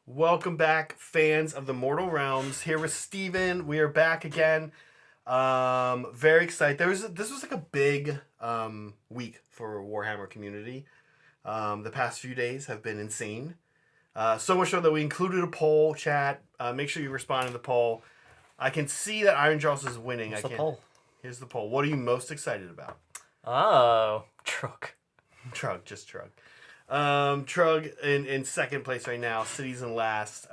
Welcome back, fans of the Mortal Realms. Here with Steven. We are back again. Very excited. This was like a big week for Warhammer Community. The past few days have been insane. So much so that we included a poll, chat. Make sure you respond to the poll. I can see that Ironjawz is winning. What's the poll? Here's the poll. What are you most excited about? Oh, Trugg. Trug, just Trug. Trug in second place right now. City's in last.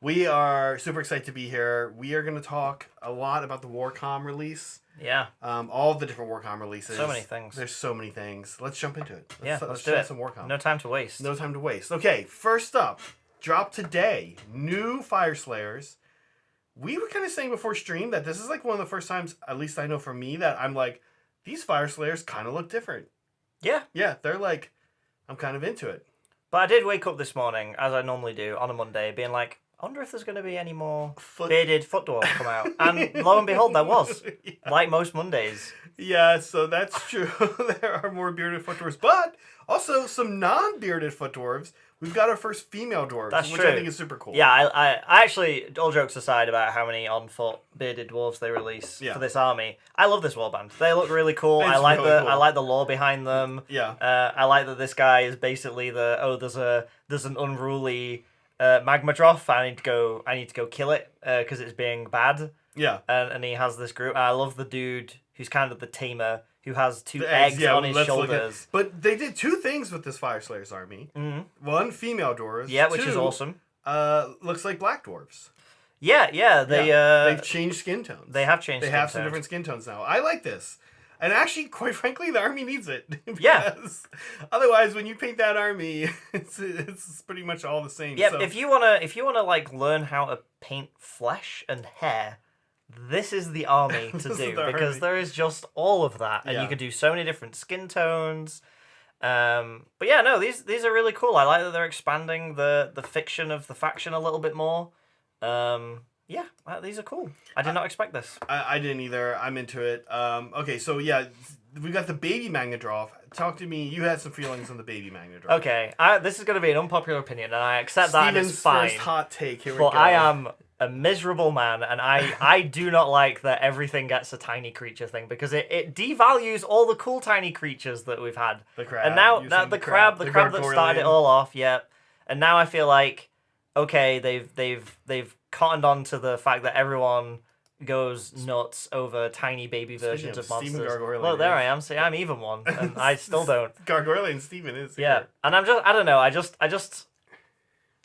We are super excited to be here. We are going to talk a lot about the WarCom release. Yeah. All of the different WarCom releases. So many things. There's so many things. Let's jump into it. Let's do it. Some WarCom. No time to waste. No time to waste. Okay, first up, drop today. New Fyreslayers. We were kind of saying before stream that this is like one of the first times, at least I know for me, that I'm like, these Fyreslayers kind of look different. Yeah. Yeah, they're like, I'm kind of into it. But I did wake up this morning, as I normally do, on a Monday, being like, I wonder if there's going to be any more bearded foot dwarves come out. And lo and behold, there was. Yeah. Like most Mondays. Yeah, so that's true. There are more bearded foot dwarves, but also some non-bearded foot dwarves. We've got our first female dwarves, That's which true. I think is super cool. Yeah, I actually, all jokes aside about how many on-foot bearded dwarves they release for this army, I love this warband. They look really cool. It's I like really cool. I like the lore behind them. Yeah. I like that this guy is basically there's an unruly magma drough. I need to go kill it because it's being bad. Yeah. And he has this group. I love the dude who's kind of the tamer, who has two eggs on his shoulders. But they did two things with this Fyreslayers army. Mm-hmm. One, female dwarves. Yeah, which Two, is awesome. Looks like black dwarves. Yeah. They've changed skin tones. They have changed. They skin have some tones. different skin tones now. I like this. And actually, quite frankly, the army needs it. Yeah. Otherwise, when you paint that army, it's pretty much all the same. Yeah. So. If you wanna like learn how to paint flesh and hair, this is the army to do because there is just all of that, and you can do so many different skin tones. But yeah, no, these are really cool. I like that they're expanding the fiction of the faction a little bit more. Yeah, these are cool. I did not expect this. I didn't either. I'm into it. Okay, so yeah, we got the baby Magnadroth. Talk to me. You had some feelings on the baby Magnadroth. Okay, this is going to be an unpopular opinion, and I accept that, and it's fine. First hot take. Here we go. But I am a miserable man, and I do not like that everything gets a tiny creature thing, because it devalues all the cool tiny creatures that we've had. The crab. And now the crab that started it all off, yeah. And now I feel like, okay, they've cottoned on to the fact that everyone goes nuts over tiny baby versions of monsters. Look, there I am. See, I'm even one, and I still don't. Gargoylian Steven is. Yeah, here. And I don't know.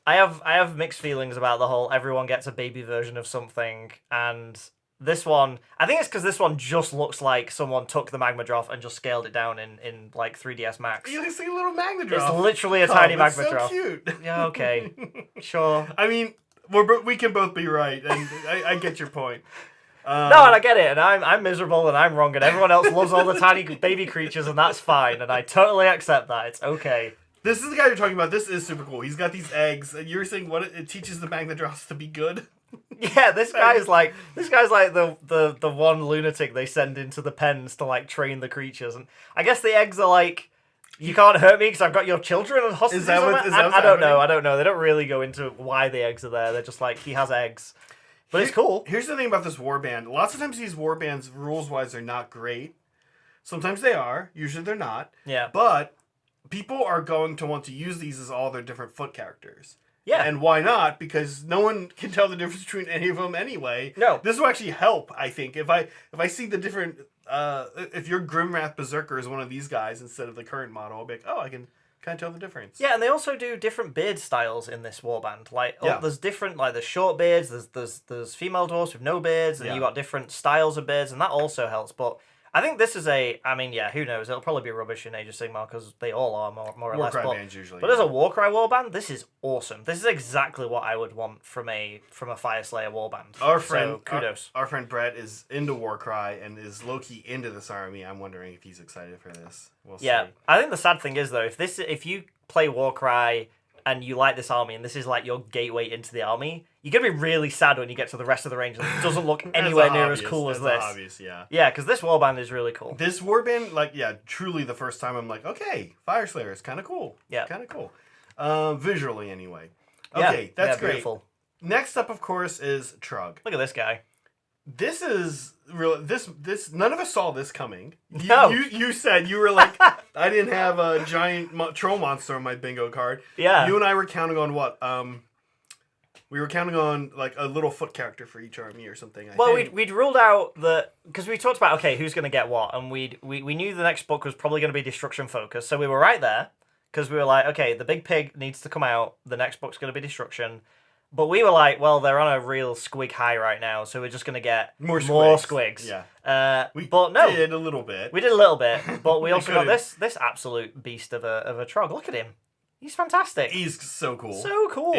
I have mixed feelings about the whole everyone gets a baby version of something, and this one, I think it's because this one just looks like someone took the Magma Drough and just scaled it down in like 3DS Max. You looks like a little Magma Droth. It's literally a tiny Magma so Droth. Cute. Yeah, okay, sure. I mean, we can both be right, and I get your point. No, and I get it, and I'm miserable, and I'm wrong, and everyone else loves all the tiny baby creatures, and that's fine, and I totally accept that. It's okay. This is the guy you're talking about. This is super cool. He's got these eggs, and you're saying what it teaches the Magnadroths to be good. Yeah, this guy's like the one lunatic they send into the pens to like train the creatures, and I guess the eggs are like, you can't hurt me because I've got your children and hostages. Is that what's I don't know. They don't really go into why the eggs are there. They're just like, he has eggs. But it's cool. Here's the thing about this warband. Lots of times these warbands, rules-wise, are not great. Sometimes they are. Usually they're not. Yeah. But people are going to want to use these as all their different foot characters. Yeah. And why not? Because no one can tell the difference between any of them anyway. No. This will actually help, I think. If I see the different... if your Grimwrath Berserker is one of these guys instead of the current model, I'll be like, oh, I can kind of tell the difference. Yeah, and they also do different beard styles in this warband. Like, there's different, like, there's short beards, there's female dwarves with no beards, and you got different styles of beards, and that also helps. But I think this is who knows? It'll probably be rubbish in Age of Sigmar, because they all are, more or less. Warcry bands usually. But as a Warcry warband, this is awesome. This is exactly what I would want from a Fyreslayer warband. Kudos. Our friend Brett is into Warcry and is low-key into this army. I'm wondering if he's excited for this. We'll see. I think the sad thing is, though, if you play Warcry and you like this army, and this is like your gateway into the army, you're going to be really sad when you get to the rest of the range and it doesn't look anywhere near as cool as this. Obvious, yeah. Yeah, because this warband is really cool. This warband, truly the first time I'm like, okay, Fyreslayers, kind of cool. Yeah. Kind of cool. Visually, anyway. Okay, that's great. Beautiful. Next up, of course, is Trug. Look at this guy. This is real. This none of us saw this coming. No. You said you were like, I didn't have a giant troll monster on my bingo card. Yeah. You and I were counting on what? We were counting on like a little foot character for each army or something. Well, we'd ruled out because we talked about who's going to get what, and we knew the next book was probably going to be destruction focused, so we were right there because we were like, okay, the big pig needs to come out. The next book's going to be destruction, but we were like, well, they're on a real squig high right now, so we're just going to get more squigs. Yeah, but no, did a little bit. We did a little bit, but we also got this absolute beast of a Trug. Look at him, he's fantastic. He's so cool. So cool.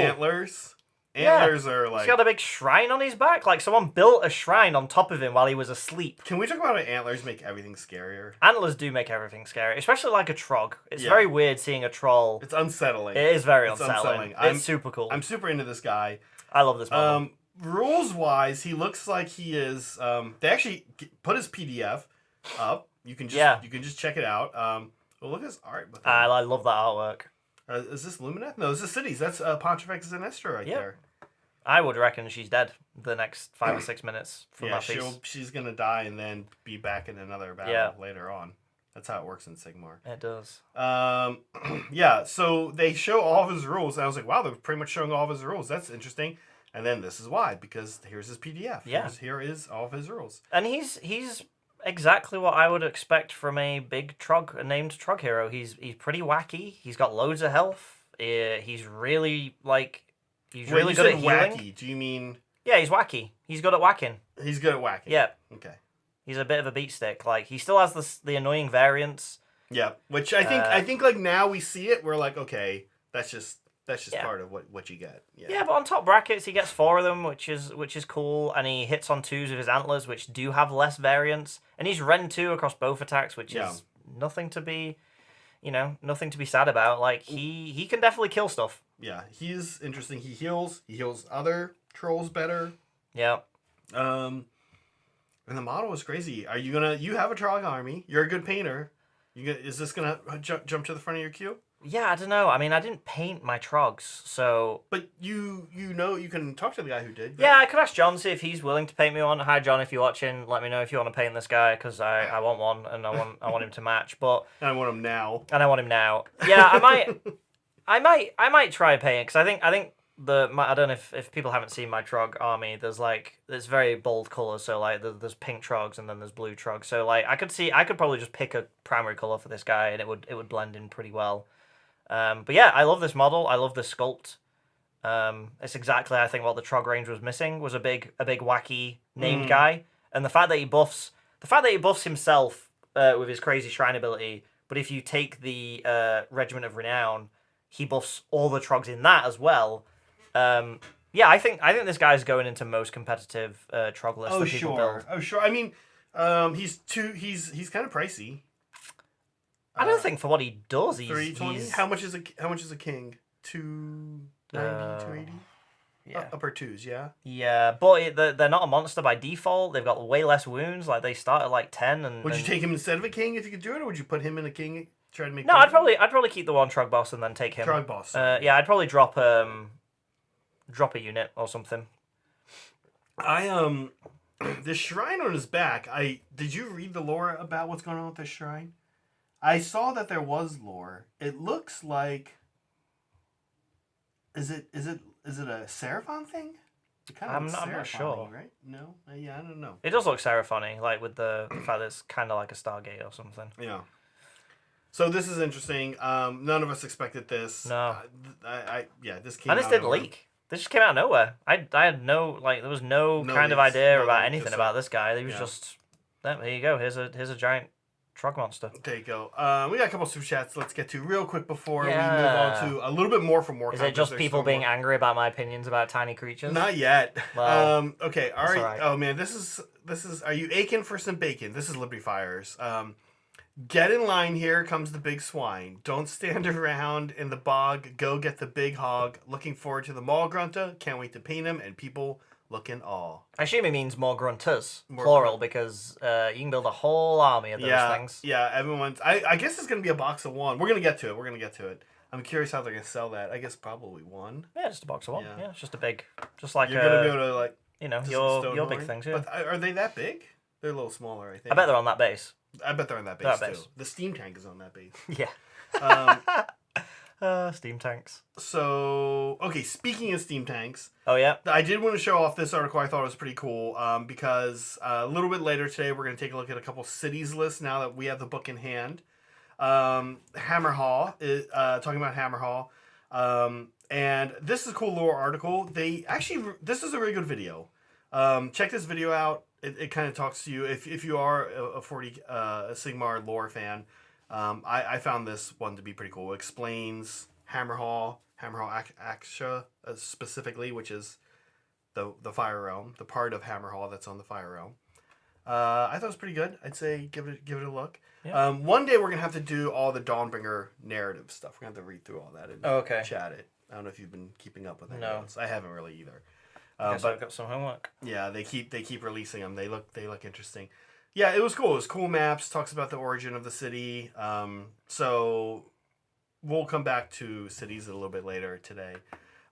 Antlers are like... He's got a big shrine on his back. Like, someone built a shrine on top of him while he was asleep. Can we talk about how antlers make everything scarier? Antlers do make everything scary, especially like a Trog. It's very weird seeing a troll. It's unsettling. It is very unsettling. It's super cool. I'm super into this guy. I love this model. Rules-wise, he looks like he is... they actually put his PDF up. You can just check it out. Well, look at his art. I love that artwork. Is this Lumineth? No, this is Cities. That's Pontifex Zenestra right there. I would reckon she's dead the next 5 or 6 minutes from that piece. She's going to die and then be back in another battle later on. That's how it works in Sigmar. It does. So they show all of his rules. And I was like, wow, they're pretty much showing all of his rules. That's interesting. And then this is why, because here's his PDF. Yeah. Here is all of his rules. And he's exactly what I would expect from a big Trug, a named Trug hero. He's pretty wacky. He's got loads of health. He's really He's really good at healing. Wacky. Do you mean? Yeah, he's wacky. He's good at whacking. He's good at whacking. Yeah. Okay. He's a bit of a beat stick. Like, he still has the annoying variants. Yeah, which I think like now we see it, we're like, okay, that's just part of what you get. Yeah, but on top brackets he gets 4 of them, which is cool, and he hits on 2s with his antlers, which do have less variants, and he's Ren 2 across both attacks, which is nothing to be sad about. Like, he can definitely kill stuff. Yeah, he's interesting. He heals other trolls better. Yeah. And the model is crazy. You have a Trog army. You're a good painter. Is this gonna jump to the front of your queue? Yeah, I don't know. I mean, I didn't paint my Trogs, so... But you can talk to the guy who did. Yeah, I could ask John, see if he's willing to paint me one. Hi, John, if you're watching, let me know if you want to paint this guy, because I want one, and I want him to match, but... And I want him now. Yeah, I might try painting, because I think I don't know if people haven't seen my Trog army. There's very bold colors. So like there's pink Trogs and then there's blue Trogs. So like I could probably just pick a primary color for this guy and it would blend in pretty well. But yeah, I love this model. I love this sculpt. It's exactly I think what the Trog range was missing was a big wacky named guy, and the fact that he buffs himself with his crazy shrine ability. But if you take the Regiment of Renown, he buffs all the Trogs in that as well. Yeah, I think this guy's going into most competitive Trog lists that people build. Oh sure. I mean, he's kind of pricey. I don't think for what he does, he's 320. How much is a king? 290, 280. Yeah, upper 2s. Yeah. Yeah, but they're not a monster by default. They've got way less wounds. Like they start at like 10. And would you take him instead of a king if you could do it, or would you put him in a king? Try to make. No, I'd probably keep the one Trug boss and then take him. Trug boss. Yeah, I'd probably drop a unit or something. The shrine on his back. Did you read the lore about what's going on with this shrine? I saw that there was lore. It looks like. Is it a Seraphon thing? I'm not sure. Right? No. Yeah, I don't know. It does look Seraphon-y, like with the fact that it's kind of like a Stargate or something. Yeah. So this is interesting. None of us expected this. No. This came. And this didn't leak. This just came out of nowhere. I had no there was no kind of idea about anything about this guy. He was just there you go. Here's a giant Trug monster. There you go. We got a couple super chats. Let's get to real quick before we move on to a little bit more from WarCom's. Is it just people being angry about my opinions about tiny creatures? Not yet. Well, okay. All right. Oh man, this is. Are you aching for some bacon? This is Liberty Fires. Get in line, here comes the big swine. Don't stand around in the bog. Go get the big hog. Looking forward to the mall grunter. Can't wait to paint him, and people look in awe. I assume it means more grunters, plural, because you can build a whole army of those things. Yeah, everyone's... I guess it's going to be a box of one. We're going to get to it. I'm curious how they're gonna sell that. I guess probably one. Yeah, just a box of one. Yeah. Yeah, it's just a big, just like You're gonna be able to like. your big things. Yeah. But are they that big? They're a little smaller, I think. I bet they're on that base. I bet they're on that base too. The steam tank is on that base. Yeah. Steam tanks. So, okay, speaking of steam tanks. Oh, yeah? I did want to show off this article. I thought it was pretty cool because a little bit later today, we're going to take a look at a couple cities lists now that we have the book in hand. Hammer Hall, talking about Hammer Hall. And this is a cool lore article. This is a really good video. Check this video out. It kind of talks to you. If you are a Sigmar lore fan, I found this one to be pretty cool. It explains Hammer Hall Axia specifically, which is the Fire Realm, the part of Hammer Hall that's on the Fire Realm. I thought it was pretty good. I'd say give it a look. Yeah. One day we're gonna have to do all the Dawnbringer narrative stuff. We're gonna have to read through all that and chat it. I don't know if you've been keeping up with it. No, I haven't really either. But I've got some homework. Yeah, they keep releasing them. They look interesting. Yeah, it was cool. It was cool maps. Talks about the origin of the city. So we'll come back to cities a little bit later today.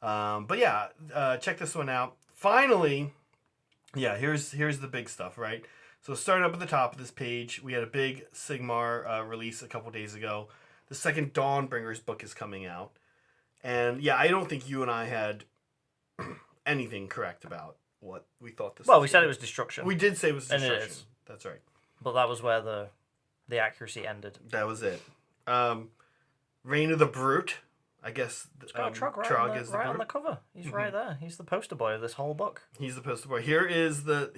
But yeah, check this one out. Finally, yeah, here's the big stuff, right? So starting up at the top of this page, we had a big Sigmar release a couple days ago. The second Dawnbringers book is coming out. And yeah, I don't think you and I had anything correct about what we thought this was. Well, we said it was destruction. We did say it was destruction. And it is. That's right. But that was where the accuracy ended. That was it. Reign of the Brute. I guess Trugg is the right on the cover. He's right there. He's the poster boy of this whole book. He's the poster boy. Here's the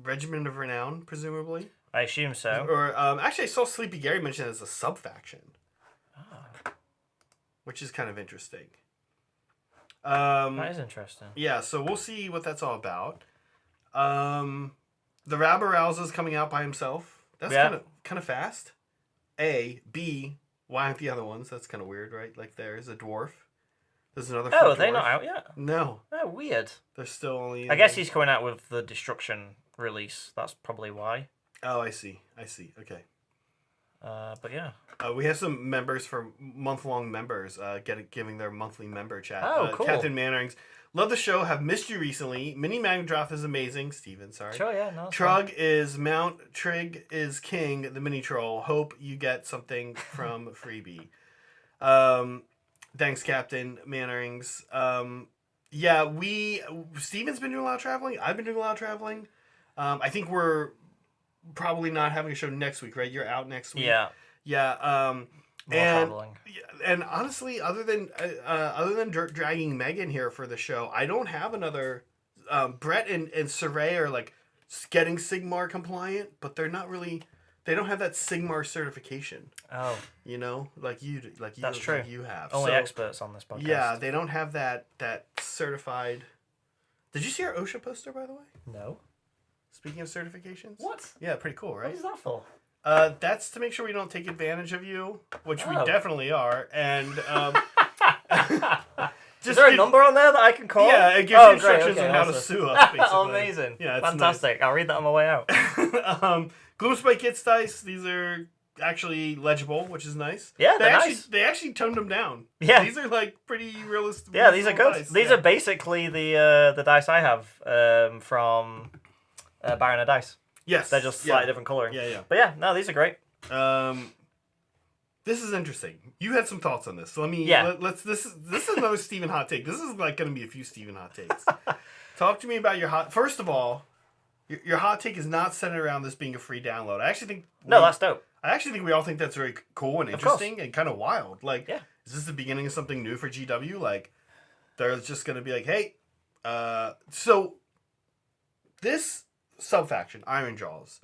Regiment of Renown, presumably. I assume so. Or actually, I saw Sleepy Gary mention it as a sub faction, which is kind of interesting. That is interesting. Yeah, so we'll see what that's all about. The Rabba-Rousers is coming out by himself. That's kind of fast. B. Why aren't the other ones? That's kind of weird, right? Like there's a dwarf. There's another. Oh, are they not out yet? No. Oh, weird. They're still only. I guess he's coming out with the Destruction release. That's probably why. Oh, I see. Okay. But yeah. We have some members for month-long members giving their monthly member chat. Oh, cool. Captain Mannerings. Love the show. Have missed you recently. Mini Magdroth is amazing. Steven, sorry. Sure, yeah. No, Trug is Mount. Trigg is King, the mini troll. Hope you get something from freebie. Thanks, Captain Mannerings. Yeah, Steven's been doing a lot of traveling. I've been doing a lot of traveling. I think we're probably not having a show next week, right? You're out next week. Yeah. Yeah. Traveling. And honestly, other than dragging Megan here for the show, I don't have another. Brett and Saray are like getting Sigmar compliant, but they're not really. They don't have that Sigmar certification. Oh. You know, like you. That's true. Like you have only experts on this podcast. Yeah, they don't have that certified. Did you see our OSHA poster, by the way? No. Speaking of certifications. What? Yeah, pretty cool, right? What is that for? That's to make sure we don't take advantage of you, which we definitely are. And is there a number on there that I can call? Yeah, it gives you instructions on how to sue us, basically. Amazing. Yeah, it's fantastic. Nice. I'll read that on my way out. Gloomspike Kits dice. These are actually legible, which is nice. Yeah, they're nice. They actually toned them down. Yeah. These are like pretty realistic. Yeah, these are good. Dice. These are basically the dice I have from Baron of Dice. Yes. They're just slightly different coloring. Yeah. But yeah, no, these are great. This is interesting. You had some thoughts on this. So let me let's this is another Steven hot take. This is like going to be a few Steven hot takes. Talk to me about your First of all, your hot take is not centered around this being a free download. I actually think that's dope. I actually think we all think that's very cool and interesting and kind of wild. Like, is this the beginning of something new for GW? Like, they're just going to be like, hey, so this sub-faction, Ironjawz,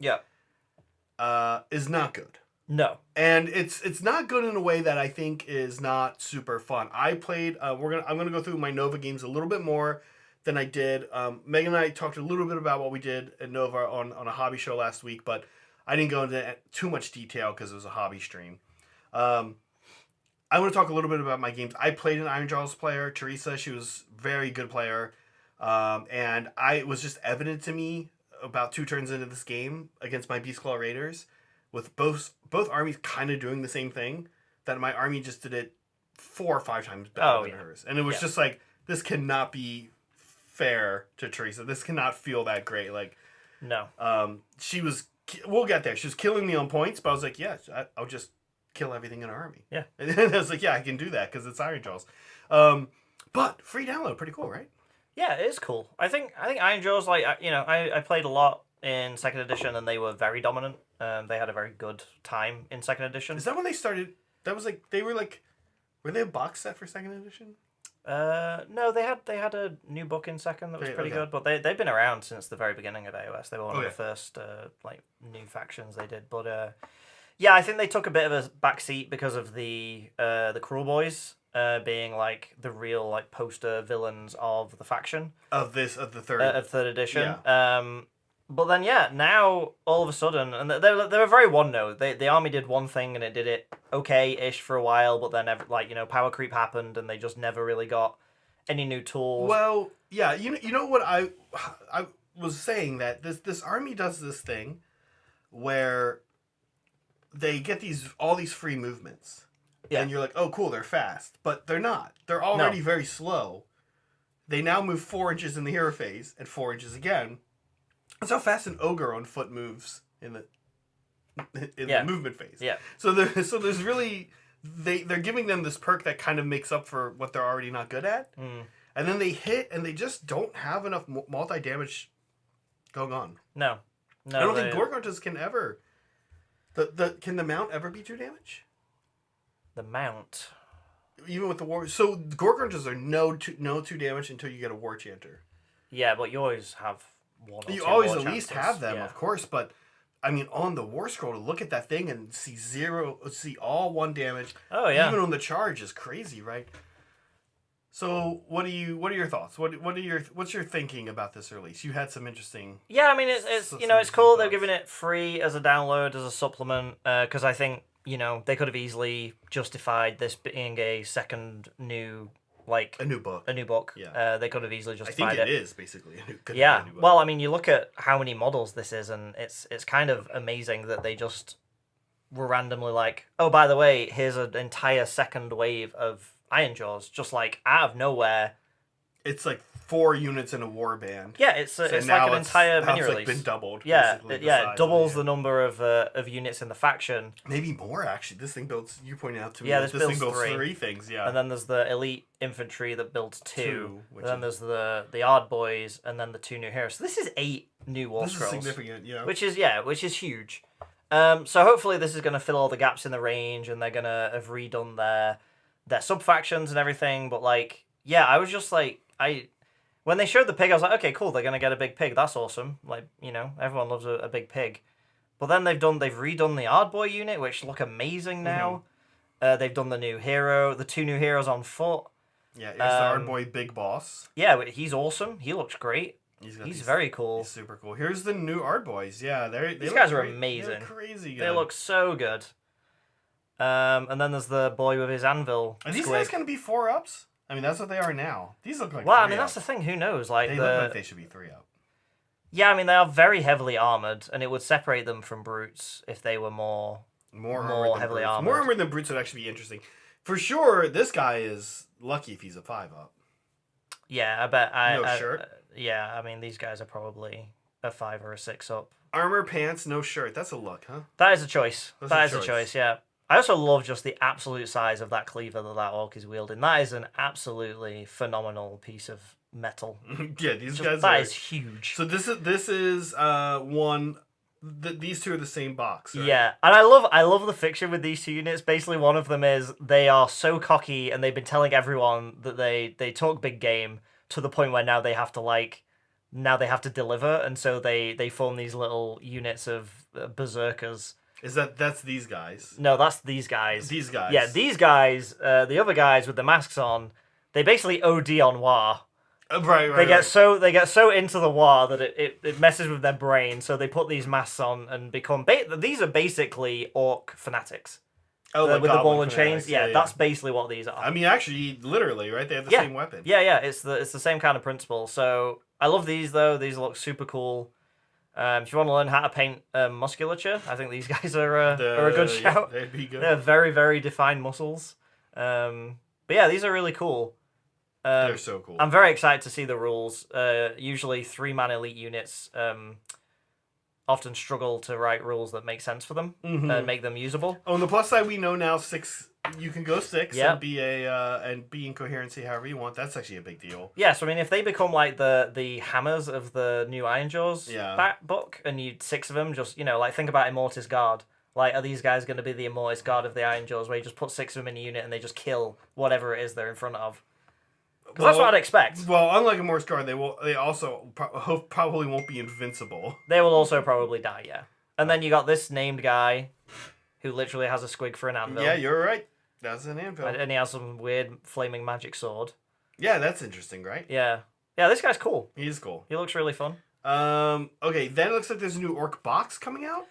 is not good. No. And it's not good in a way that I think is not super fun. I played, I'm gonna go through my Nova games a little bit more than I did. Megan and I talked a little bit about what we did at Nova on a hobby show last week, but I didn't go into too much detail because it was a hobby stream. I want to talk a little bit about my games. I played an Ironjawz player, Teresa. She was a very good player. And it was just evident to me about 2 turns into this game against my Beastclaw Raiders, with both armies kind of doing the same thing, that my army just did it 4 or 5 times better than hers. And it was just like, this cannot be fair to Teresa. This cannot feel that great. Like, no. She was, we'll get there. She was killing me on points, but I was like, yeah, I'll just kill everything in our army. Yeah. And I was like, yeah, I can do that because it's Ironjawz. But free download, pretty cool, right? Yeah, it is cool. I think Ironjawz, like, you know, I played a lot in 2nd edition and they were very dominant. They had a very good time in 2nd edition. Is that when they started? That was like, were they a box set for 2nd edition? No, they had a new book in 2nd that was pretty good, but they've been around since the very beginning of AOS. They were one of the first like new factions they did. But yeah, I think they took a bit of a backseat because of the Cruel Boys being like the real like poster villains of the faction of the third of 3rd edition. Yeah. But then now all of a sudden, and they were very one note. The army did one thing and it did it okay-ish for a while, but then like, you know, power creep happened and they just never really got any new tools. Well, yeah, you know what I was saying, that this army does this thing where they get all these free movements. Yeah. And you're like, oh cool, they're fast, but they're not. They're already very slow. They now move 4 inches in the hero phase and 4 inches again. That's how fast an ogre on foot moves in the movement phase. Yeah. So there's really they're giving them this perk that kind of makes up for what they're already not good at. Mm. And then they hit and they just don't have enough multi damage going on. No. I don't think Gorgontas can ever. Can the mount ever be 2 damage? The mount. Even with the war, so Gorgontas are no 2 damage until you get a war chanter. Yeah, but you always have. You always at least have them, of course, but I mean, on the war scroll, to look at that thing and see all 1 damage. Oh yeah. Even on the charge is crazy, right? So, what are your thoughts? What's your thinking about this release? You had some interesting. Yeah, I mean, it's you know, it's cool they're giving it free as a download, as a supplement, because I think, you know, they could have easily justified this being a second new. Like a new book. Yeah. They could have easily justified it. I think it is basically a new book. Well, I mean, you look at how many models this is, and it's kind of amazing that they just were randomly like, oh, by the way, here's an entire second wave of Ironjaws, just like out of nowhere. It's like 4 units in a warband. Yeah, it's like an entire mini release. It's like been doubled. Yeah, it doubles the number of units in the faction. Maybe more, actually. This thing builds. You pointed out to me. Yeah, this thing builds 3 things. Yeah, and then there's the elite infantry that builds 2. And then there's the Ard Boys, and then the 2 new heroes. So this is 8 new war scrolls. This is significant. Yeah, which is huge. So hopefully this is going to fill all the gaps in the range, and they're gonna have redone their sub factions and everything. But like, yeah, I was just like when they showed the pig, I was like, okay, cool, they're going to get a big pig. That's awesome. Like, you know, everyone loves a big pig. But then they've redone the Ard Boy unit, which look amazing now. Mm-hmm. They've done the the 2 new heroes on foot. Yeah, here's the Ard Boy Big Boss. Yeah, he's awesome. He looks great. He's very cool. He's super cool. Here's the new Ard Boys. Yeah, these guys are amazing. They're crazy good. They look so good. And then there's the boy with his anvil. Are these guys going to be 4-ups? I mean, that's what they are now. These look like 3-up. Well, I mean, that's the thing. Who knows? Like, they look like they should be 3-up. Yeah, I mean, they are very heavily armored, and it would separate them from brutes if they were more heavily armored. More armored than brutes would actually be interesting. For sure, this guy is lucky if he's a 5-up. Yeah, I bet. No shirt? Yeah, I mean, these guys are probably a 5 or a 6-up. Armor, pants, no shirt. That's a look, huh? That is a choice. That is a choice, yeah. I also love just the absolute size of that cleaver that orc is wielding. That is an absolutely phenomenal piece of metal. Yeah, these guys that is huge. So this is one. These 2 are the same box, right? Yeah, and I love the fiction with these 2 units. Basically, one of them is they are so cocky, and they've been telling everyone that they talk big game to the point where now they have to deliver, and so they form these little units of berserkers. That's these guys? No, that's these guys. These guys. Yeah, these guys, the other guys with the masks on, they basically OD on War. Right. They get so into the War that it messes with their brain, so they put these masks on and become... These are basically orc fanatics. Oh, with the ball and chains. Yeah, that's basically what these are. I mean, actually, literally, right? They have the same weapon. Yeah, it's the same kind of principle. So I love these, though. These look super cool. If you want to learn how to paint musculature, I think these guys are a good shout. They'd be good. They're very, very defined muscles. But yeah, these are really cool. They're so cool. I'm very excited to see the rules. Usually 3-man elite units often struggle to write rules that make sense for them and make them usable. On the plus side, we know now 6. You can go 6 Yep. and be in coherency however you want. That's actually a big deal. Yeah, so I mean, if they become like the hammers of the new Ironjaws book, and you 6 of them, just like think about Immortis Guard. Like, are these guys going to be the Immortis Guard of the Ironjaws, where you just put 6 of them in a unit and they just kill whatever it is they're in front of? Because that's what I'd expect. Well, unlike a Morse guard, they also probably won't be invincible. They will also probably die, yeah. And then you got this named guy who literally has a squig for an anvil. Yeah, you're right. That's an anvil. And he has some weird flaming magic sword. Yeah, that's interesting, right? Yeah. Yeah, this guy's cool. He is cool. He looks really fun. Okay, then it looks like there's a new orc box coming out.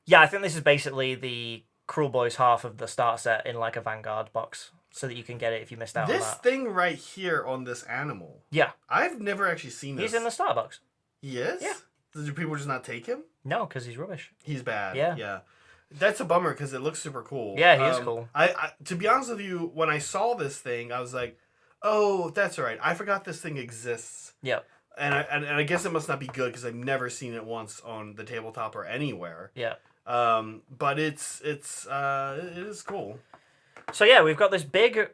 Yeah, I think this is basically the Cruel Boys half of the start set in like a Vanguard box, so that you can get it if you missed out on that. This thing right here on this animal. Yeah. I've never actually seen this. He's in the starter box. He is? Yeah. Do people just not take him? No, because he's rubbish. He's bad. Yeah. Yeah. That's a bummer because it looks super cool. Yeah, he is cool. I to be honest with you, when I saw this thing, I was like, oh, that's all right. I forgot this thing exists. Yep. And I guess it must not be good because I've never seen it once on the tabletop or anywhere. Yeah. But it is cool. So yeah, we've got this big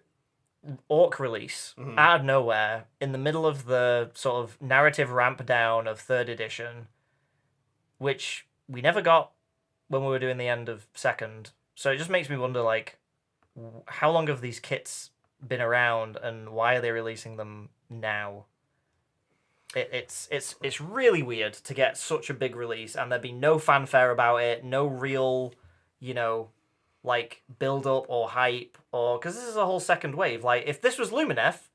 orc release out of nowhere in the middle of the sort of narrative ramp down of 3rd edition, which we never got when we were doing the end of 2nd. So it just makes me wonder, like, how long have these kits been around and why are they releasing them now? It's really weird to get such a big release and there be no fanfare about it, no real, like build up or hype, or because this is a whole second wave. Like, if this was Lumineth,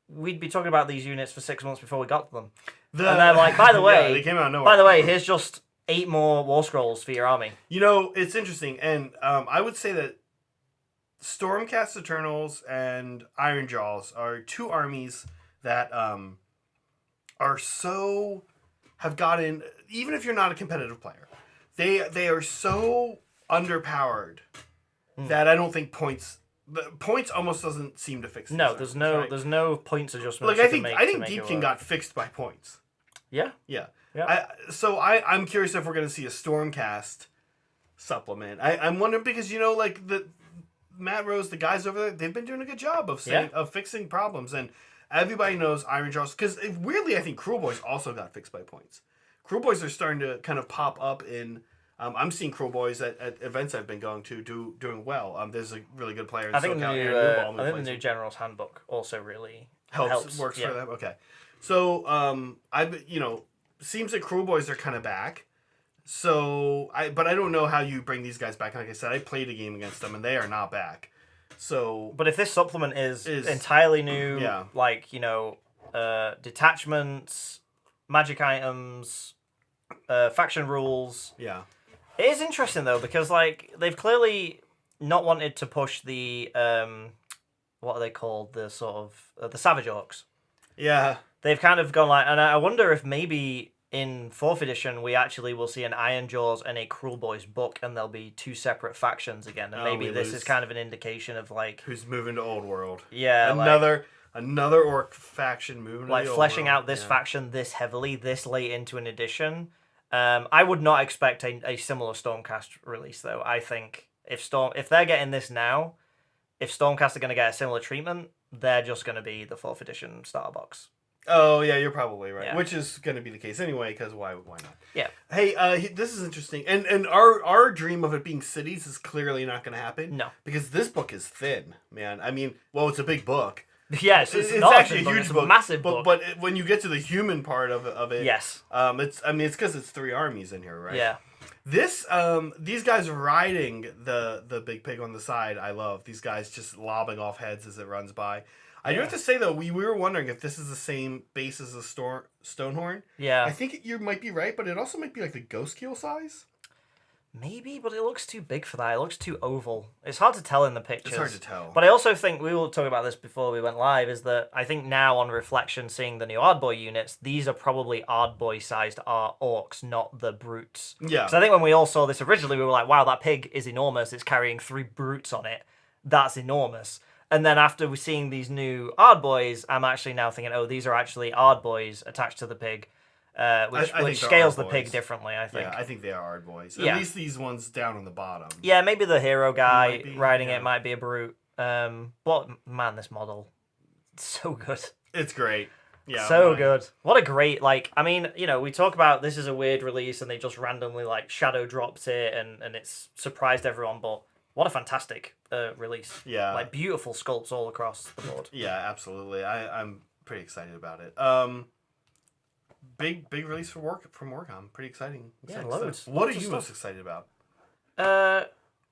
we'd be talking about these units for 6 months before we got to them. And they're like, by the way, they came out of nowhere. By the way, here's just 8 more war scrolls for your army. It's interesting, and I would say that Stormcast Eternals and Ironjawz are 2 armies that have gotten, even if you're not a competitive player, they are so underpowered that I don't think points almost doesn't seem to fix it. No, there's no points adjustment. Like I think Deepkin got fixed by points. Yeah. Yeah. Yeah. I'm curious if we're gonna see a Stormcast supplement. I'm wondering because like the Matt Rose, the guys over there, they've been doing a good job of fixing problems, and everybody knows Ironjawz because weirdly I think Cruel Boys also got fixed by points. Cruel Boys are starting to kind of pop up in. I'm seeing Cruel Boys at events I've been going to doing well. There's a really good player in I think SoCal, the new General's Handbook also really works for them. Okay, so seems like Cruel Boys are kind of back. So but I don't know how you bring these guys back. Like I said, I played a game against them and they are not back. So, but if this supplement is entirely new, like detachments, magic items, faction rules, it is interesting though because like they've clearly not wanted to push the what are they called, the sort of the Savage Orcs. Yeah, they've kind of gone like, and I wonder if maybe in 4th edition we actually will see an Ironjawz and a Cruel Boys book, and there'll be 2 separate factions again, and maybe this is kind of an indication of like who's moving to Old World. Yeah, another orc faction moving to like the fleshing Old World. out this faction this heavily this late into an edition. I would not expect a similar Stormcast release though. I think if they're getting this now, if Stormcast are going to get a similar treatment, they're just going to be the 4th edition starter box. Oh yeah, you're probably right. Yeah. Which is going to be the case anyway, because why not? Yeah. Hey, this is interesting, and our dream of it being cities is clearly not going to happen. No, because this book is thin, man. I mean, well, it's a big book. Yes, it's actually a huge book, massive book. But when you get to the human part of it, yes, it's because it's 3 armies in here, right? Yeah. This these guys riding the big pig on the side, I love. These guys just lobbing off heads as it runs by. I do have to say though, we were wondering if this is the same base as the Stonehorn. Yeah. I think you might be right, but it also might be like the Ghost Keel size. Maybe, but it looks too big for that. It looks too oval. It's hard to tell in the pictures. It's hard to tell. But I also think, we were talking about this before we went live, is that I think now on reflection, seeing the new Ardboy units, these are probably Ardboy-sized orcs, not the brutes. Yeah. So I think when we all saw this originally, we were like, wow, that pig is enormous. It's carrying 3 brutes on it. That's enormous. And then after we're seeing these new Ardboys, I'm actually now thinking, oh, these are actually Ardboys attached to the pig. Which scales the pig differently, I think. Yeah, I think they are Ardboys. Yeah. At least these ones down on the bottom. Yeah, maybe the hero guy riding it might be a brute. But man, this model, it's so good. It's great. Yeah, so good. What a great, I mean, we talk about this is a weird release and they just randomly shadow dropped it and it's surprised everyone, but what a fantastic release. Yeah. Beautiful sculpts all across the board. Yeah, absolutely. I'm pretty excited about it. Big release from WarCom. Pretty exciting. Yeah, loads. What are you most excited about?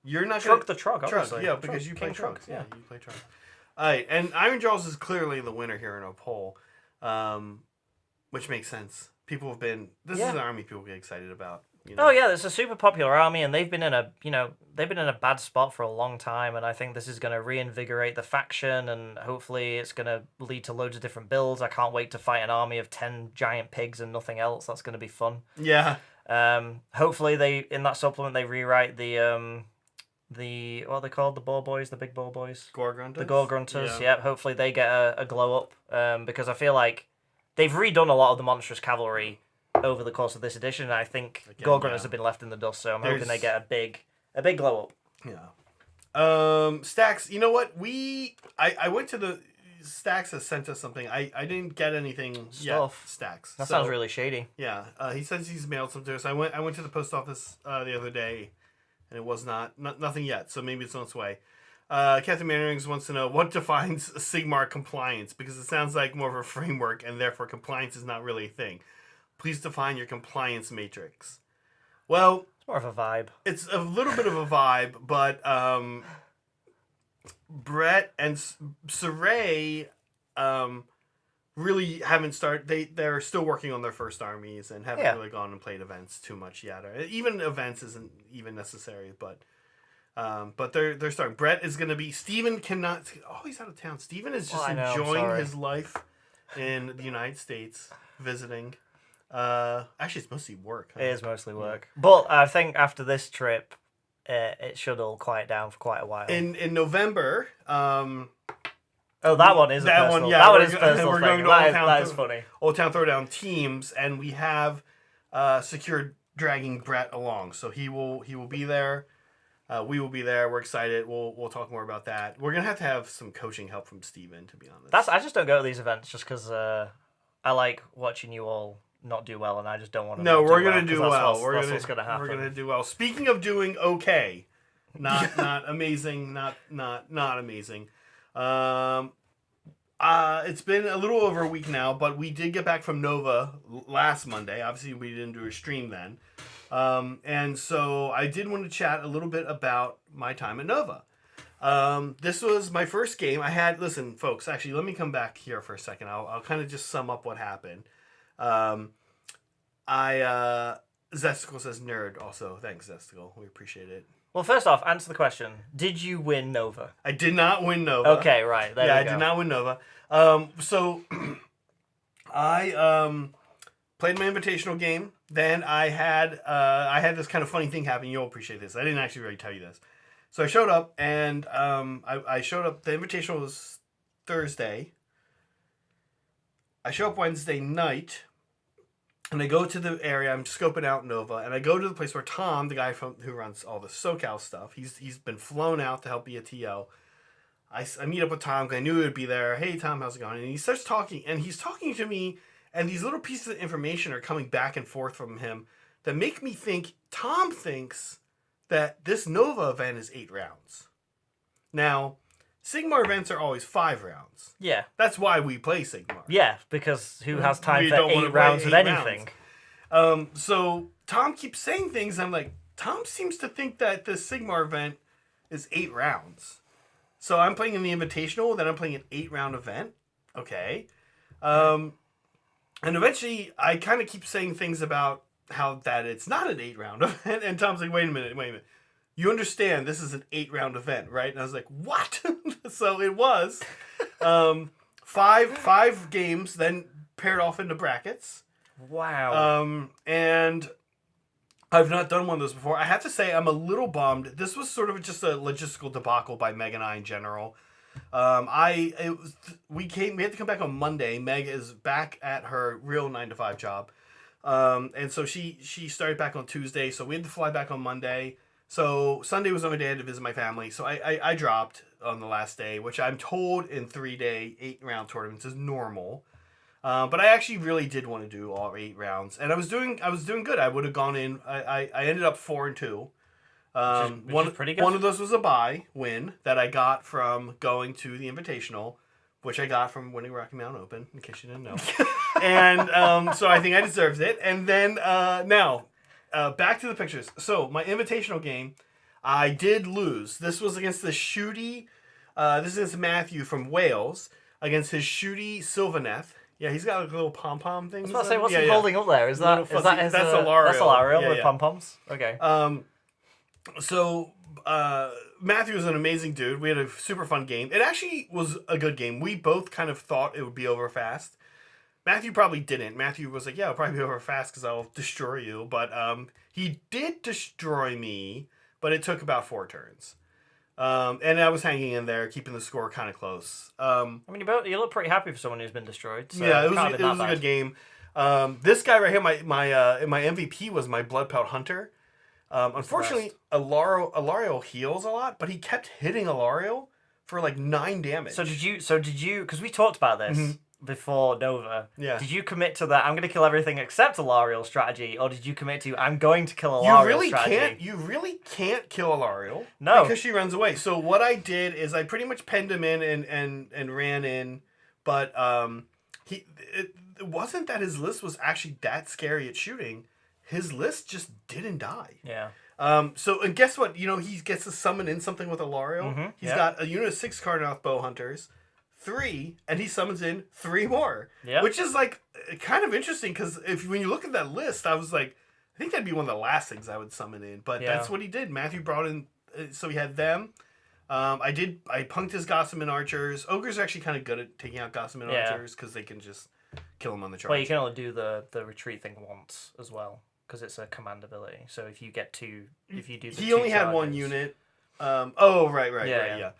You're not Trug the Troggoth, obviously. Yeah, because you play Trugg. Yeah, you play Trugg. All right, and Ironjawz is clearly the winner here in a poll, which makes sense. People have been. This is an army people get excited about. Oh yeah, it's a super popular army, and they've been in a bad spot for a long time, and I think this is going to reinvigorate the faction, and hopefully it's going to lead to loads of different builds. I can't wait to fight an army of 10 giant pigs and nothing else. That's going to be fun. Yeah. Hopefully in that supplement they rewrite the what are they called? The boar boys, the big boar boys. Gore-grunters? The gore-grunters. Yeah. Hopefully they get a glow up, because I feel like they've redone a lot of the monstrous cavalry over the course of this edition, and I think gore-grunters have been left in the dust, so I'm hoping they get a big glow up. Yeah. Stacks, you know what? I went to the Stacks has sent us something. I didn't get anything yet. Stacks. That sounds really shady. Yeah. He says he's mailed something to us. I went to the post office the other day, and it was nothing yet. So maybe it's on its way. Captain Mannerings wants to know what defines Sigmar compliance, because it sounds like more of a framework, and therefore compliance is not really a thing. Please define your compliance matrix. Well, it's more of a vibe. It's a little bit of a vibe, but Brett and Saray really haven't started. They're still working on their first armies and haven't really gone and played events too much yet. Or even events isn't even necessary, but they're starting. Brett is going to be. Steven cannot. Oh, he's out of town. Steven is just enjoying his life in the United States, visiting. Actually, it's mostly work. Huh? It is mostly work. But I think after this trip, it should all quiet down for quite a while. In November, oh, that one is that personal. one. Yeah, that one is personal. We're going to that is funny. Old Town Throwdown teams, and we have secured dragging Brett along, so he will be there. We will be there. We're excited. We'll talk more about that. We're gonna have to have some coaching help from Steven, to be honest. I just don't go to these events just because I like watching you all not do well, and I just don't want to. No, we're gonna do well. That's what's gonna happen. We're gonna do well. Speaking of doing okay, not amazing, not amazing. It's been a little over a week now, but we did get back from Nova last Monday. Obviously, we didn't do a stream then, and so I did want to chat a little bit about my time at Nova. This was my first game. Listen, folks. Actually, let me come back here for a second. I'll kind of just sum up what happened. Zesticle says nerd also. Thanks, Zesticle. We appreciate it. Well, first off, answer the question. Did you win Nova? I did not win Nova. Okay, right. There I did not win Nova. So I played my invitational game. Then I had this kind of funny thing happen. You'll appreciate this. I didn't actually really tell you this. So I showed up, and I showed up. The invitational was Thursday. I show up Wednesday night, and I go to the area. I'm scoping out Nova, and I go to the place where Tom, the guy who runs all the SoCal stuff, he's been flown out to help be a TO. I meet up with Tom because I knew he would be there. Hey, Tom, how's it going? And he starts talking, and he's talking to me, and these little pieces of information are coming back and forth from him that make me think Tom thinks that this Nova event is 8 rounds. Now, Sigmar events are always 5 rounds. Yeah. That's why we play Sigmar. Yeah, because who has time for 8 rounds of anything? So Tom keeps saying things, and I'm like, Tom seems to think that this Sigmar event is 8 rounds. So I'm playing in the Invitational, then I'm playing an 8-round event. Okay. And eventually, I kind of keep saying things about that it's not an 8-round event. And Tom's like, wait a minute. You understand this is an 8-round event, right? And I was like, what? So it was 5 games, then paired off into brackets. Wow. And I've not done one of those before. I have to say, I'm a little bummed. This was sort of just a logistical debacle by Meg and I in general. We had to come back on Monday. Meg is back at her real 9-to-5 job. And so she started back on Tuesday. So we had to fly back on Monday. So Sunday was the only day I had to visit my family. So I dropped on the last day, which I'm told in 3-day 8-round tournaments is normal. But I actually really did want to do all 8 rounds, and I was doing good. I would have gone in. I ended up 4-2. Which is pretty good. One of those was a bye win that I got from going to the Invitational, which I got from winning Rocky Mountain Open, in case you didn't know. And so I think I deserved it. And then now, back to the pictures. So my Invitational game, I did lose. This was against the Shooty. This is Matthew from Wales against his Shooty Sylvaneth. Yeah, he's got like little pom-pom things. I was about to say, what's he holding up there? Is that his, that's Alariel. That's Alariel with pom-poms? Okay. So Matthew was an amazing dude. We had a super fun game. It actually was a good game. We both kind of thought it would be over fast. Matthew probably didn't. Matthew was like, yeah, it'll probably be over fast because I'll destroy you. But he did destroy me, but it took about 4 turns. And I was hanging in there, keeping the score kind of close. I mean, you look pretty happy for someone who's been destroyed. So yeah, it was a good game. This guy right here, my MVP was my Bloodpout Hunter. Unfortunately, Alariel heals a lot, but he kept hitting Alariel for like 9 damage. So did you? Because we talked about this before Nova. Yeah. Did you commit to that? I'm going to kill everything except Alariel strategy, or did you commit to I'm going to kill Alariel strategy? You really can't kill Alariel. No, because she runs away. So what I did is I pretty much penned him in and ran in, but it wasn't that his list was actually that scary at shooting. His list just didn't die. Yeah. So and guess what? He gets to summon in something with Alariel. He's got a unit of 6 Carnoth bow hunters. 3, and he summons in 3 more. Yeah. Which is like kind of interesting because when you look at that list, I was like, I think that'd be one of the last things I would summon in. But that's what he did. Matthew brought in, so he had them. I punked his Gossamer archers. Ogres are actually kind of good at taking out Gossamer archers because they can just kill them on the charge. Well, you can only do the retreat thing once as well because it's a command ability. So if you get 2, if you do, he only had 1 unit. Right.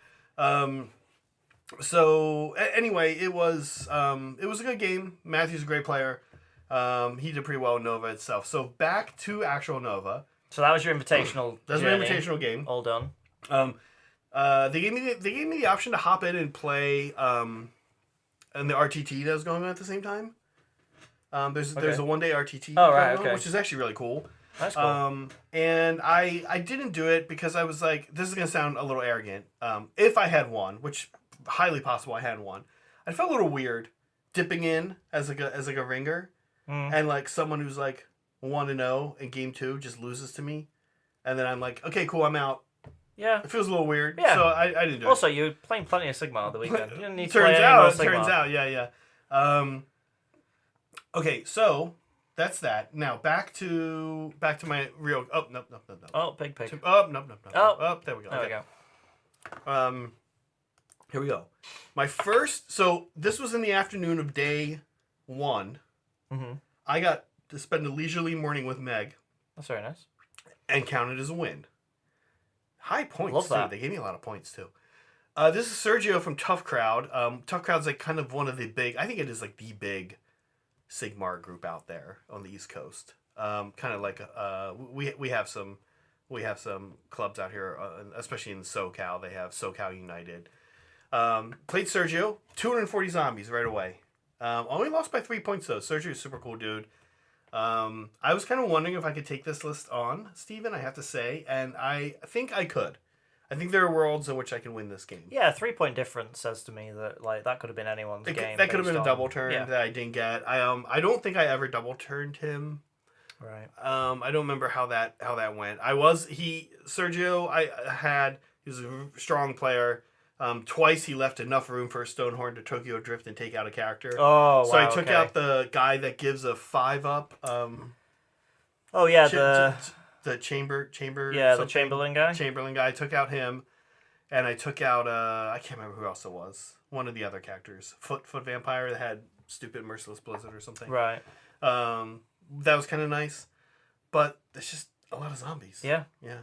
So anyway, it was a good game. Matthew's a great player. He did pretty well in Nova itself. So back to actual Nova. So that was your invitational. That's my invitational game. All done. They gave me the option to hop in and play and the RTT that was going on at the same time. There's a 1-day RTT which is actually really cool. That's cool. And I didn't do it because I was like, this is gonna sound a little arrogant. If I had one, which highly possible I had one, I felt a little weird dipping in as like a ringer, and like someone who's like 1-0 in game 2 just loses to me, and then I'm like, okay, cool, I'm out. Yeah, it feels a little weird. Yeah, so I didn't do it. Also, you're playing plenty of Sigmar on the weekend. You didn't need to turns play out, any more Sigmar. Turns out, yeah. Okay, so that's that. Now back to my real. Oh no. Oh, big pig. No. Oh, there we go. There we go. Here we go. My first. So this was in the afternoon of day 1. I got to spend a leisurely morning with Meg. That's very nice. And counted as a win. High points Love too. that. They gave me a lot of points too. This is Sergio from Tough Crowd. Tough Crowd's like kind of one of the big. I think it is like the big Sigmar group out there on the East Coast. Kind of like we have some clubs out here, especially in SoCal. They have SoCal United. Played Sergio, 240 zombies right away. Only lost by 3 points though. Sergio's a super cool dude. I was kind of wondering if I could take this list on, Steven, I have to say, and I think I could. I think there are worlds in which I can win this game. Yeah, 3-point difference says to me that like that could have been anyone's game. That could have been a double turn that I didn't get. I don't think I ever double turned him. Right. I don't remember how that went. Sergio. He was a strong player. Twice he left enough room for a Stonehorn to Tokyo Drift and take out a character. Oh, wow. So I took out the guy that gives a 5-up. Oh yeah, the chamber. Yeah, the something. Chamberlain guy. Chamberlain guy. I took out him, and I took out I can't remember who else it was. One of the other characters, Foot Vampire, that had stupid merciless blizzard or something. Right. That was kind of nice, but it's just a lot of zombies. Yeah. Yeah.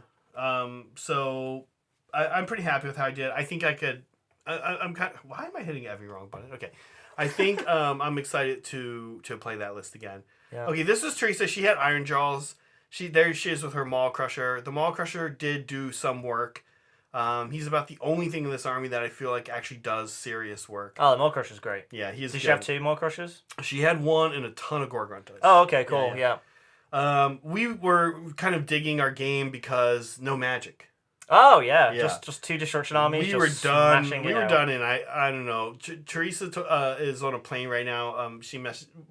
So I'm pretty happy with how I did. I think I could. I'm kind of. Why am I hitting every wrong button? Okay. I think I'm excited to play that list again. Yeah. Okay, this was Teresa. She had Ironjawz. There she is with her Maw Crusher. The Maw Crusher did do some work. He's about the only thing in this army that I feel like actually does serious work. Oh, the Maw Crusher's great. Yeah, he's. Did she have 2 Maw Crushers? She had 1 and a ton of Gorgrunt dice. Oh, okay, cool. Yeah. We were kind of digging our game because no magic. Oh yeah. Just 2 destruction armies. We were done. We were done, and I don't know. Teresa is on a plane right now.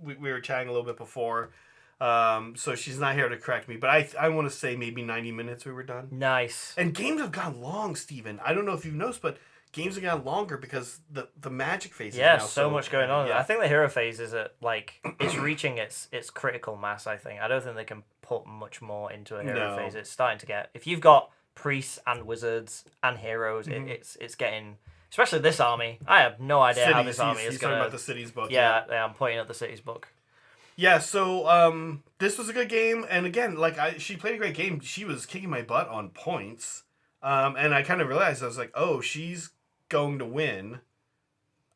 We were chatting a little bit before, so she's not here to correct me. But I want to say maybe 90 minutes we were done. Nice. And games have gone long, Steven. I don't know if you've noticed, but games have gotten longer because the magic phase. Yeah, is now so much going on. Yeah. I think the hero phase is it's reaching its critical mass. I think. I don't think they can put much more into a hero phase. It's starting to get. If you've got priests and wizards and heroes, it's getting. Especially this army. I have no idea how this army is he's going. talking about the cities book. Yeah, I'm pointing at the cities book. Yeah, so this was a good game, and again, she played a great game. She was kicking my butt on points, and I kind of realized I was like, oh, she's going to win.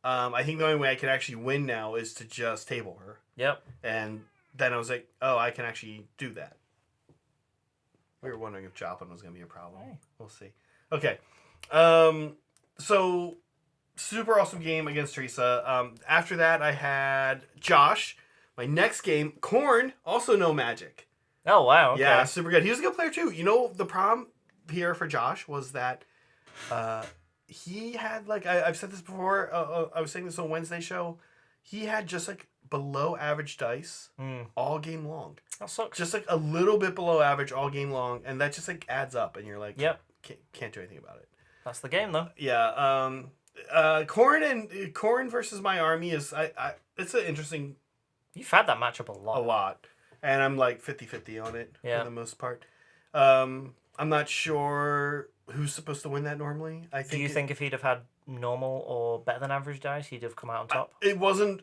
I think the only way I can actually win now is to just table her. Yep. And then I was like, oh, I can actually do that. We were wondering if Joplin was going to be a problem. Hey. We'll see. Okay. So, super awesome game against Teresa. After that, I had Josh. My next game, Korn, also no magic. Oh, wow. Okay. Yeah, super good. He was a good player, too. You know, the problem here for Josh was that he had, I've said this before. I was saying this on Wednesday's show. He had just, below average dice all game long. That sucks. Just a little bit below average all game long, and that just adds up, and you're like, yep, can't do anything about it. That's the game though. Yeah. Korn versus my army is it's an interesting. You've had that matchup a lot. A lot, and I'm 50-50 on it for the most part. I'm not sure who's supposed to win that normally. Do you think if he'd have had normal or better than average dice, he'd have come out on top? It wasn't.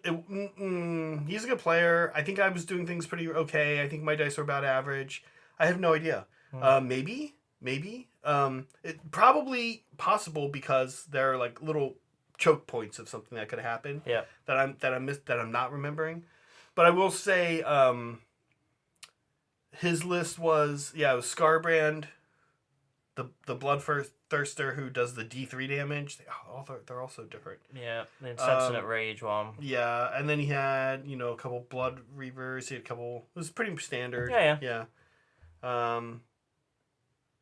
He's a good player. I think I was doing things pretty okay. I think my dice were about average. I have no idea. Maybe. It probably possible because there are little choke points of something that could happen. Yeah. That I'm not remembering. But I will say, his list was it was Scarbrand, the Bloodthirster who does the D3 damage. They're all so different. Yeah, the Insensate Rage one. Yeah, and then he had a couple Blood Reavers. He had a couple. It was pretty standard. Yeah.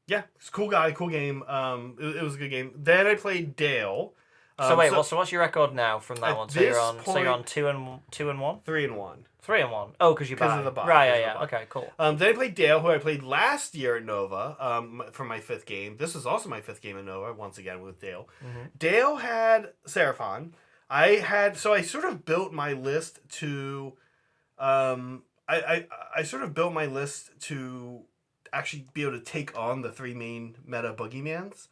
Yeah, it's a cool guy, cool game. It was a good game. Then I played Dale. So what's your record now from that one? So you're on 2-1? 3-1. 3-1. Oh, because you buy. Of the buy. Right, yeah. Okay, cool. Then I played Dale, who I played last year at Nova for my 5th game. This was also my 5th game at Nova, once again with Dale. Mm-hmm. Dale had Seraphon. I sort of built my list to... I sort of built my list to actually be able to take on the 3 main meta Boogeymans.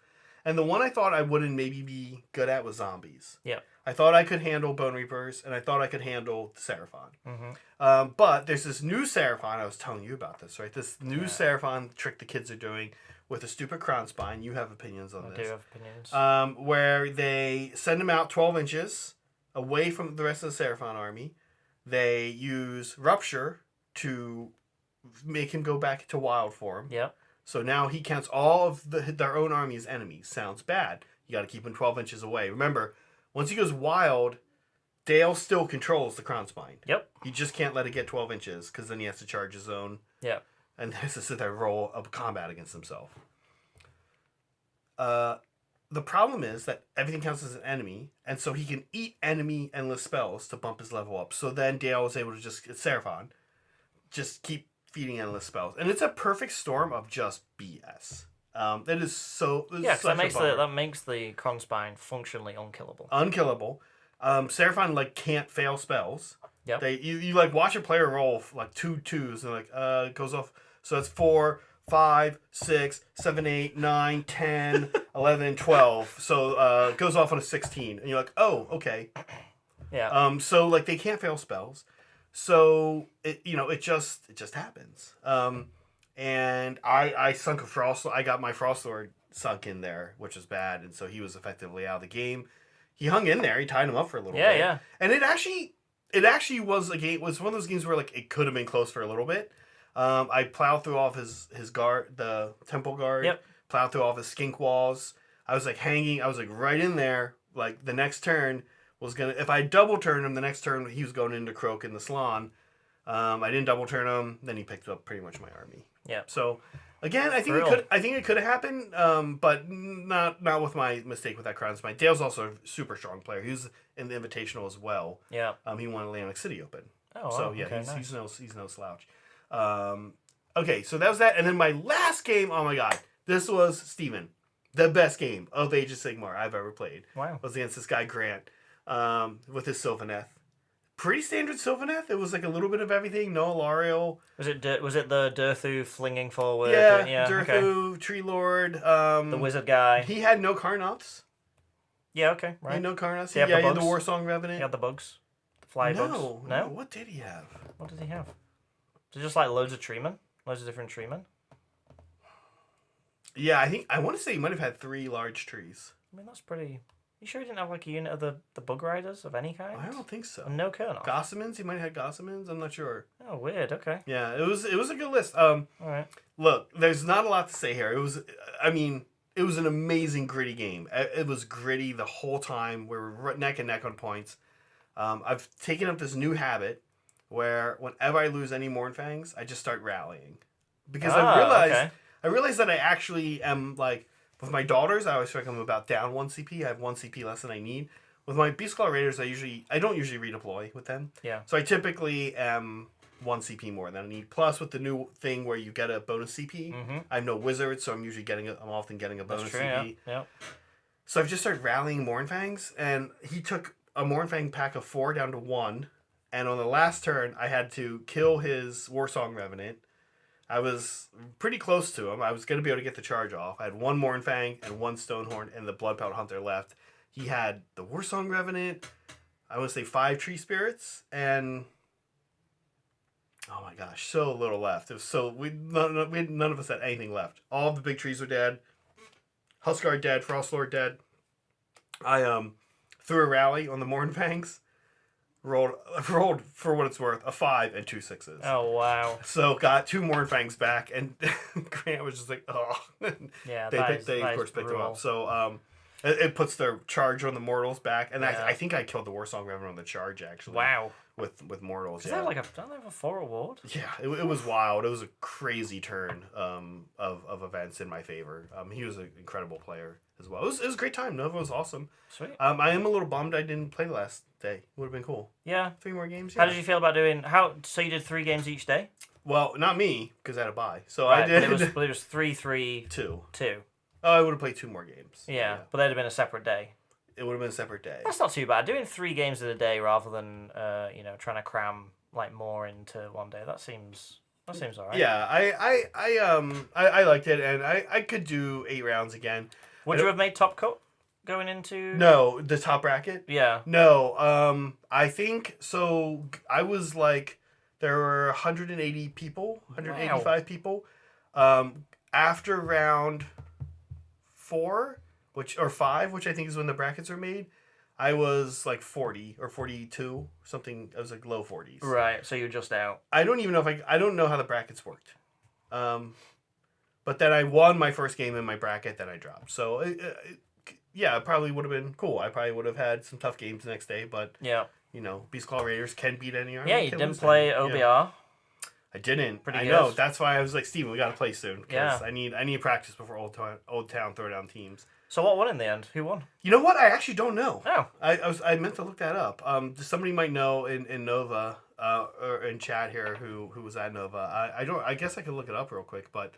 And the one I thought I wouldn't maybe be good at was zombies. Yeah. I thought I could handle Bone Reapers, and I thought I could handle Seraphon. Mm-hmm. But there's this new Seraphon, I was telling you about this, right? This new Seraphon trick the kids are doing with a stupid crown spine. You have opinions on this. I do have opinions. Where they send them out 12 inches away from the rest of the Seraphon army. They use Rupture to make him go back to wild form. Yep. So now he counts all of their own army as enemies. Sounds bad. You got to keep him 12 inches away. Remember, once he goes wild, Dale still controls the crown spine. Yep. He just can't let it get 12 inches because then he has to charge his own. Yep. And has to sit there and roll a combat against himself. The problem is that everything counts as an enemy, and so he can eat enemy endless spells to bump his level up. So then Dale was able to Seraphon, just keep feeding endless spells, and it's a perfect storm of just BS. It is so because that makes the crown spine functionally unkillable. Seraphon can't fail spells. Yep. You watch a player roll 2 2s and goes off So it's 4, 5, 6, 7, 8, 9, 10, 11, 12. So it goes off on a 16. And you're like, oh, okay. Yeah. So like they can't fail spells. So it just happens. And I sunk a frost. I got my frost lord sunk in there, which was bad, and so he was effectively out of the game. He hung in there. He tied him up for a little bit. Yeah. And it actually was a game. It was one of those games where like it could have been close for a little bit. I plowed through all of his guard, the temple guard. Yep. Plowed through all of his skink walls. I was like hanging. I was like right in there. Like the next turn was gonna. If I double turned him, the next turn he was going into Croak in the Salon. I didn't double turn him. Then he picked up pretty much my army. Yeah. So again, I think it could have happened, but not with my mistake with that Crown Smite. Dale's also a super strong player. He was in the Invitational as well. Yeah. He won Atlantic City Open. Oh. So Wow. yeah, Okay, he's nice. no slouch. Okay, so that was that, and then my last game. Oh my god, this was Steven. The best game of Age of Sigmar I've ever played. Wow. Was against this guy Grant, with his Sylvaneth. Pretty standard Sylvaneth. It was like a little bit of everything. No Alariel. Was it the Durthu flinging forward? Yeah, Durthu, okay. Tree Lord. The wizard guy. He had no Carnoths. Yeah, okay, He right. had no Carnoths. He had He the had the bugs? Warsong Revenant. He had the bugs, the fly bugs. No. What did he have? What did he have? So just like loads of treemen, loads of different treemen. Yeah, I want to say he might have had 3 large trees. I mean, that's pretty. You sure he didn't have like a unit of the bug riders of any kind? I don't think so. And no Kernoth. Gossamins? He might have had Gossamins? I'm not sure. Oh, weird. Okay. Yeah, it was a good list. All right. Look, there's not a lot to say here. It was an amazing gritty game. It was gritty the whole time. We were neck and neck on points. I've taken up this new habit where whenever I lose any Mournfangs, I just start rallying. Because I realized that I actually am like, with my daughters, I always feel like I'm about down 1 CP. I have 1 CP less than I need. With my Beastclaw Raiders, I don't usually redeploy with them. Yeah. So I typically am 1 CP more than I need. Plus, with the new thing where you get a bonus CP, I have no wizards, so I'm often getting a bonus CP. Yeah. So I've just started rallying Mournfangs, and he took a Mournfang pack of 4 down to 1. And on the last turn, I had to kill his Warsong Revenant. I was pretty close to him. I was going to be able to get the charge off. I had 1 Mournfang and 1 Stonehorn and the Bloodpelt Hunter left. He had the Warsong Revenant, I want to say 5 Tree Spirits, and oh my gosh, so little left. It was none of us had anything left. All the big trees were dead. Huskar dead, Frostlord dead. I threw a rally on the Mournfangs. Rolled for what it's worth a 5 and 2 6s. Oh wow! So got 2 Mournfangs back, and Grant was just like, oh. Yeah, they of course picked him up. So it puts their charge on the mortals back, and I think I killed the Warsong Revenant on the charge actually. Wow. With mortals. Is that like don't they have a 4 reward? Yeah, it was wild. It was a crazy turn of events in my favor. He was an incredible player as well. It was a great time. Nova was awesome. Sweet. I am a little bummed I didn't play the last day. Would have been cool. Yeah. 3 more games. How did you feel about doing? So you did 3 games each day? Well, not me because I had a bye. So right, I did. But it was 3, 3, 2. 2. Oh, I would have played 2 more games. Yeah, but that'd have been a separate day. It would have been a separate day. That's not too bad. Doing 3 games in a day rather than trying to cram like more into one day. That seems all right. Yeah, I liked it, and I could do 8 rounds again. Would you have made top cut going into? No, the top bracket. Yeah. No, I think so. I was like, there were 180 people, 185 people. After round 4, or 5, which I think is when the brackets are made, I was like 40 or 42, something. I was like low 40s. Right. So you're just out. I don't even know I don't know how the brackets worked. But then I won my first game in my bracket, then I dropped. So yeah, it probably would have been cool. I probably would have had some tough games the next day, but yeah, Beastclaw Raiders can beat any army. Yeah, you didn't play OBR. Yeah. I didn't. I know. That's why I was like, Steven, we got to play soon. Because I need practice before Old Town Throwdown teams. So what won in the end? Who won? You know what? I actually don't know. Oh. I meant to look that up. Somebody might know in Nova or in chat here who was at Nova. I guess I could look it up real quick, but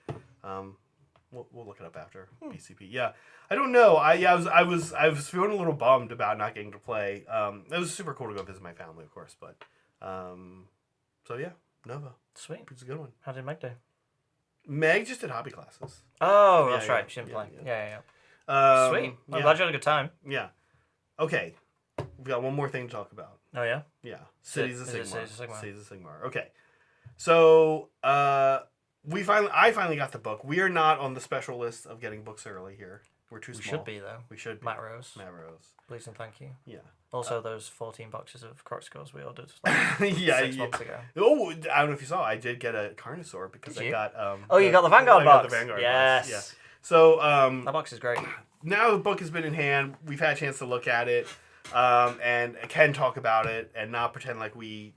we'll look it up after BCP. Yeah, I don't know. I was feeling a little bummed about not getting to play. It was super cool to go visit my family, of course, but so yeah, Nova. Sweet. It's a good one. How did Meg do? Meg just did hobby classes. Oh, that's right. She didn't play. Yeah. Sweet. I'm glad you had a good time. Yeah. Okay. We got one more thing to talk about. Oh, yeah? Yeah. Cities of Sigmar. Cities of Sigmar. Okay. So, I finally got the book. We are not on the special list of getting books early here. We're too small. We should be, though. We should be. Matt Rose. Please and thank you. Yeah. Also, those 14 boxes of Croc Skulls we ordered 6 months ago. Oh, I don't know if you saw. I did get a Carnosaur because I got. You got the Vanguard box. The Vanguard yes. box. Yeah. So that box is great. Now the book has been in hand. We've had a chance to look at it, and can talk about it and not pretend like we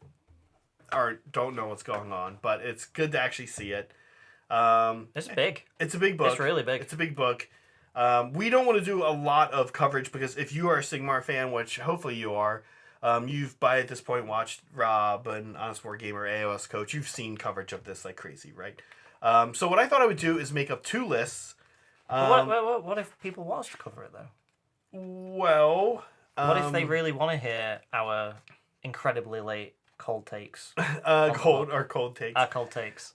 don't know what's going on. But it's good to actually see it. It's big. It's a big book. It's really big. It's a big book. We don't want to do a lot of coverage because if you are a Sigmar fan, which hopefully you are, you've by this point watched Rob and Honest War Gamer, AOS Coach. You've seen coverage of this like crazy, right? So what I thought I would do is make up 2 lists. What if people want us to cover it though? Well, what if they really want to hear our incredibly late cold takes? Cold takes. Our cold takes.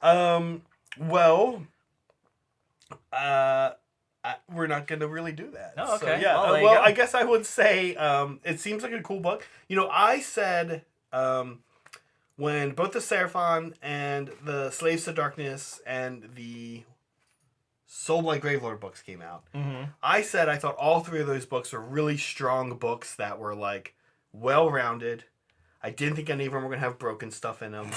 We're not going to really do that. Oh, okay. So, yeah. Well, I guess I would say it seems like a cool book. You know, I said when both the Seraphon and the Slaves to Darkness and the Soulblight Gravelord books came out, I said I thought all 3 of those books were really strong books that were like well-rounded. I didn't think any of them were going to have broken stuff in them.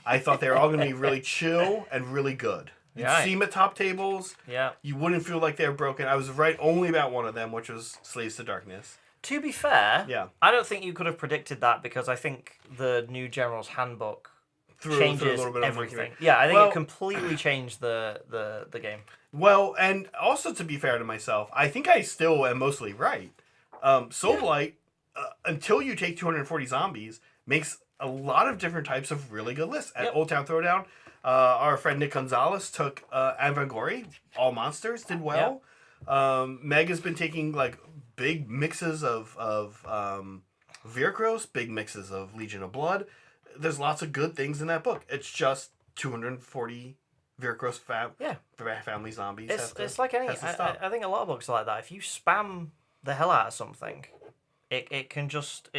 I thought they were all going to be really chill and really good. You'd see them at top tables. Yeah. You wouldn't feel like they were broken. I was right only about one of them, which was Slaves to Darkness. To be fair, yeah. I don't think you could have predicted that because I think the new General's Handbook changes everything. Yeah, I think it completely changed the game. Well, and also to be fair to myself, I think I still am mostly right. Soulblight, until you take 240 zombies, makes a lot of different types of really good lists. At Old Town Throwdown, our friend Nick Gonzalez took Avangori, all monsters, did well. Meg has been taking like big mixes of Virkros, big mixes of Legion of Blood. There's lots of good things in that book. It's just 240 Virkros family zombies. It's like any. I think a lot of books are like that. If you spam the hell out of something, it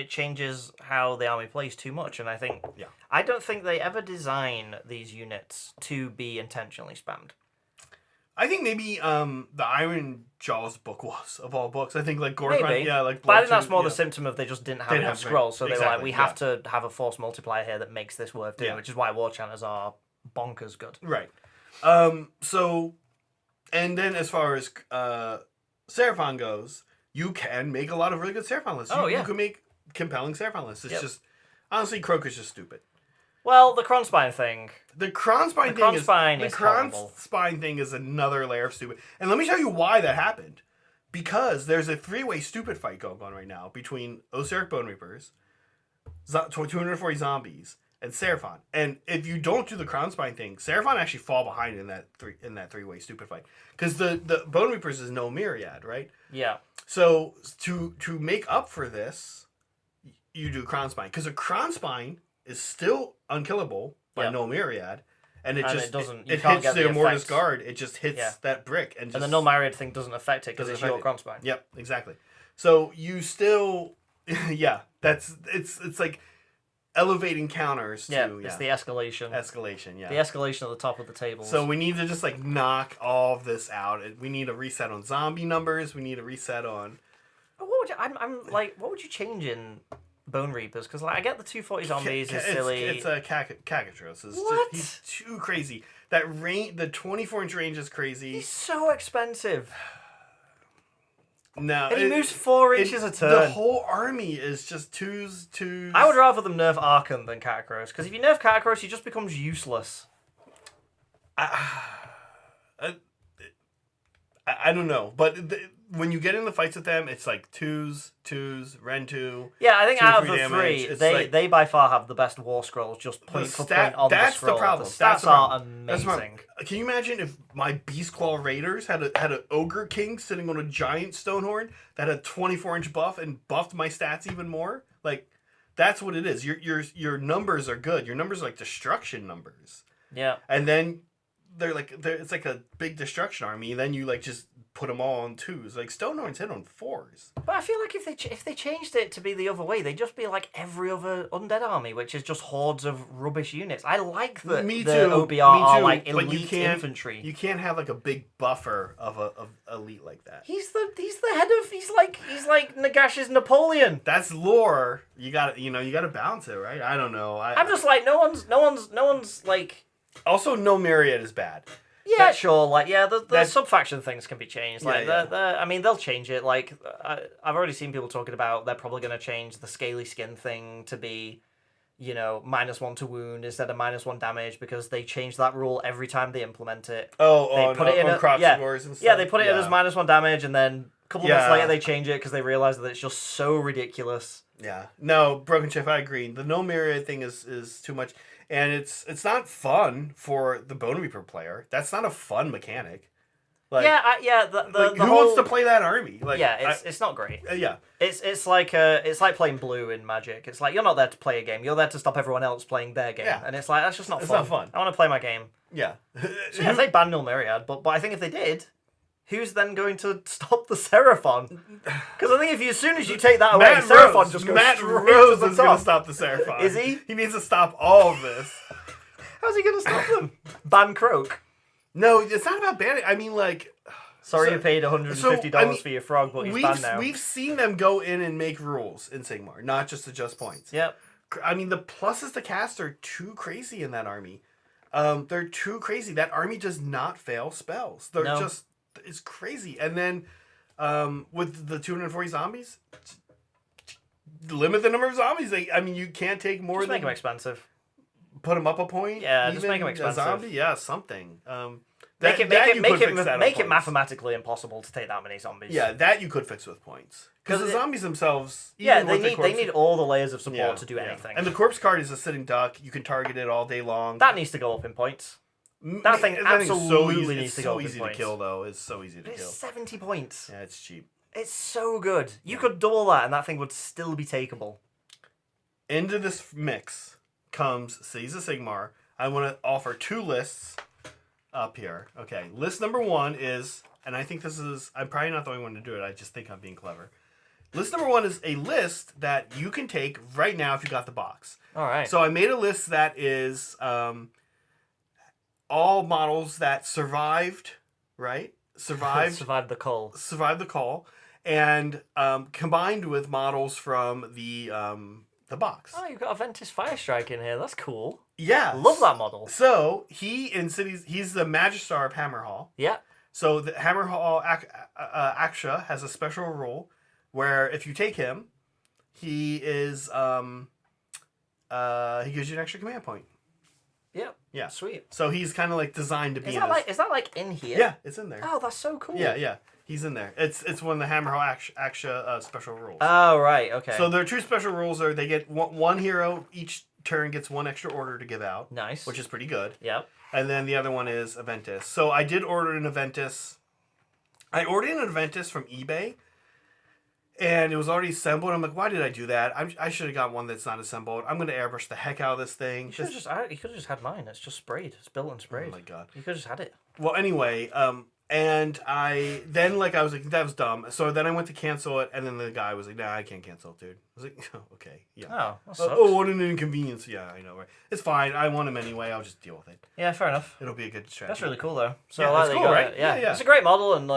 changes how the army plays too much. And I think I don't think they ever design these units to be intentionally spammed. I think maybe the Ironjawz book was of all books. I think like Gorkon, like. But I think that's more the symptom of they just didn't have enough scrolls, so they were like, we have to have a force multiplier here that makes this worth doing, which is why War Chanters are bonkers good. Right. So, and then as far as Seraphon goes, you can make a lot of really good Seraphon lists. You can make compelling Seraphon lists. It's just honestly, Croak is just stupid. Well, the Kronspine thing. The Kronspine thing is another layer of stupid. And let me tell you why that happened. Because there's a 3-way stupid fight going on right now between Osiric Bone Reapers, 240 zombies, and Seraphon. And if you don't do the Kronspine thing, Seraphon actually fall behind in that 3-way stupid fight. Because the Bone Reapers is no Myriad, right? Yeah. So to make up for this, you do Kronspine. Because a Kronspine is still unkillable by no Myriad, and it hits the Mortis Guard. It just hits that brick, and the no Myriad thing doesn't affect it because it's your Kronspine. Yep, exactly. So you still, it's like elevating counters to it's the escalation. The escalation at the top of the table. So we need to just like knock all of this out. We need a reset on zombie numbers. We need a reset on. But what would you change in Bone Reapers? Because like I get the 240 zombies is silly. It's a Cacatros. He's too crazy. That range, the 24-inch range is crazy. He's so expensive. No, and he moves 4 inches a turn. The whole army is just twos. I would rather them nerf Archon than Cacatros, because if you nerf Cacatros, he just becomes useless. I don't know, but when you get in the fights with them, it's like twos, Ren 2. Yeah, I think out of the 3, they by far have the best war scrolls, just point for point on the scroll. The problem. The stats are amazing. Can you imagine if my Beastclaw Raiders had an Ogre King sitting on a giant Stonehorn that had a 24-inch buff and buffed my stats even more? Like, that's what it is. Your numbers are good. Your numbers are like destruction numbers. Yeah. And then it's like a big destruction army, and then you like just put them all on 2s. Like Stonehorns hit on 4s. But I feel like if they changed it to be the other way, they'd just be like every other undead army, which is just hordes of rubbish units. I like that the OBR are like elite infantry. You can't have like a big buffer of elite like that. He's the head of he's like Nagash's Napoleon. That's lore. You got to balance it, right? I don't know. I'm just like no one's like. Also, no Myriad is bad. Yeah, sure. Like, the sub-faction things can be changed. Like, yeah. I mean, they'll change it. Like, I've already seen people talking about they're probably going to change the scaly skin thing to be, -1 to wound instead of -1 damage because they change that rule every time they implement it. They put it in crop scores and stuff. Yeah, they put it in as -1 damage, and then a couple months later they change it because they realize that it's just so ridiculous. Yeah. No, Broken Chef, I agree. The no Myriad thing is too much. And it's not fun for the Bone Reaper player. That's not a fun mechanic. Like, who wants to play that army? Like, it's not great. Yeah, it's like playing blue in Magic. It's like you're not there to play a game. You're there to stop everyone else playing their game. Yeah. And it's like that's just not it's fun. Not fun. I want to play my game. Yeah. So if they ban Null Myriad, but I think if they did, who's then going to stop the Seraphon? Because I think as soon as you take that away, Seraphon just goes Matt straight Rose to the is top. going to stop the Seraphon. Is he? He needs to stop all of this. How's he going to stop them? Ban Croak? No, it's not about banning. I mean, like... Sorry you paid $150 for your frog, but he's banned now. We've seen them go in and make rules in Sigmar, not just adjust points. Yep. I mean, the pluses to cast are too crazy in that army. They're too crazy. That army does not fail spells. They're just... It's crazy. And then with the 240 zombies, limit the number of zombies. You can't take more just than... make them expensive. Put them up a point? Yeah, just make them expensive. A zombie? Yeah, something. Make it mathematically impossible to take that many zombies. Yeah, that you could fix with points. Because the zombies themselves... Yeah, they need all the layers of support to do anything. And the corpse card is a sitting duck. You can target it all day long. That needs to go up in points. That thing absolutely needs to go up in points. It's so easy to kill, though. It's so easy to kill. It's 70 points. Yeah, it's cheap. It's so good. You could double that and that thing would still be takeable. Into this mix comes Cities of Sigmar. I want to offer 2 lists up here. Okay, list number 1 is, and I think this is, I'm probably not the only one to do it, I just think I'm being clever. List number 1 is a list that you can take right now if you got the box. All right. So I made a list that is all models that survived, right? Survived the call, and combined with models from the box. Oh, you've got a Ventus Firestrike in here. That's cool. Yeah. Love that model. So, he's the Magistar of Hammerhall. Yeah. So, the Hammerhall Aksha has a special rule where if you take him, he is, he gives you an extra command point. Yep. Yeah. Sweet. So, he's kind of like designed to be is that like in here? Yeah, it's in there. Oh, that's so cool. Yeah. He's in there. It's one of the Hammerhall Aksha special rules. Oh, right. Okay. So their 2 special rules are they get one hero each turn gets 1 extra order to give out. Nice. Which is pretty good. Yep. And then the other one is Aventus. So I did order an Aventus. I ordered an Aventus from eBay. And it was already assembled. I'm like, why did I do that? I should have got one that's not assembled. I'm going to airbrush the heck out of this thing. You could have just had mine. It's just sprayed. It's built and sprayed. Oh my god. You could have just had it. Well, anyway, and I was like, that was dumb. So then I went to cancel it, and then the guy was like, nah, I can't cancel it, dude. I was like, oh, okay, yeah. Oh, that sucks. What an inconvenience. Yeah, I know, right? It's fine. I want him anyway. I'll just deal with it. Yeah, fair enough. It'll be a good strategy. That's really cool, though. So yeah, that's cool, right? Yeah. It's a great model, and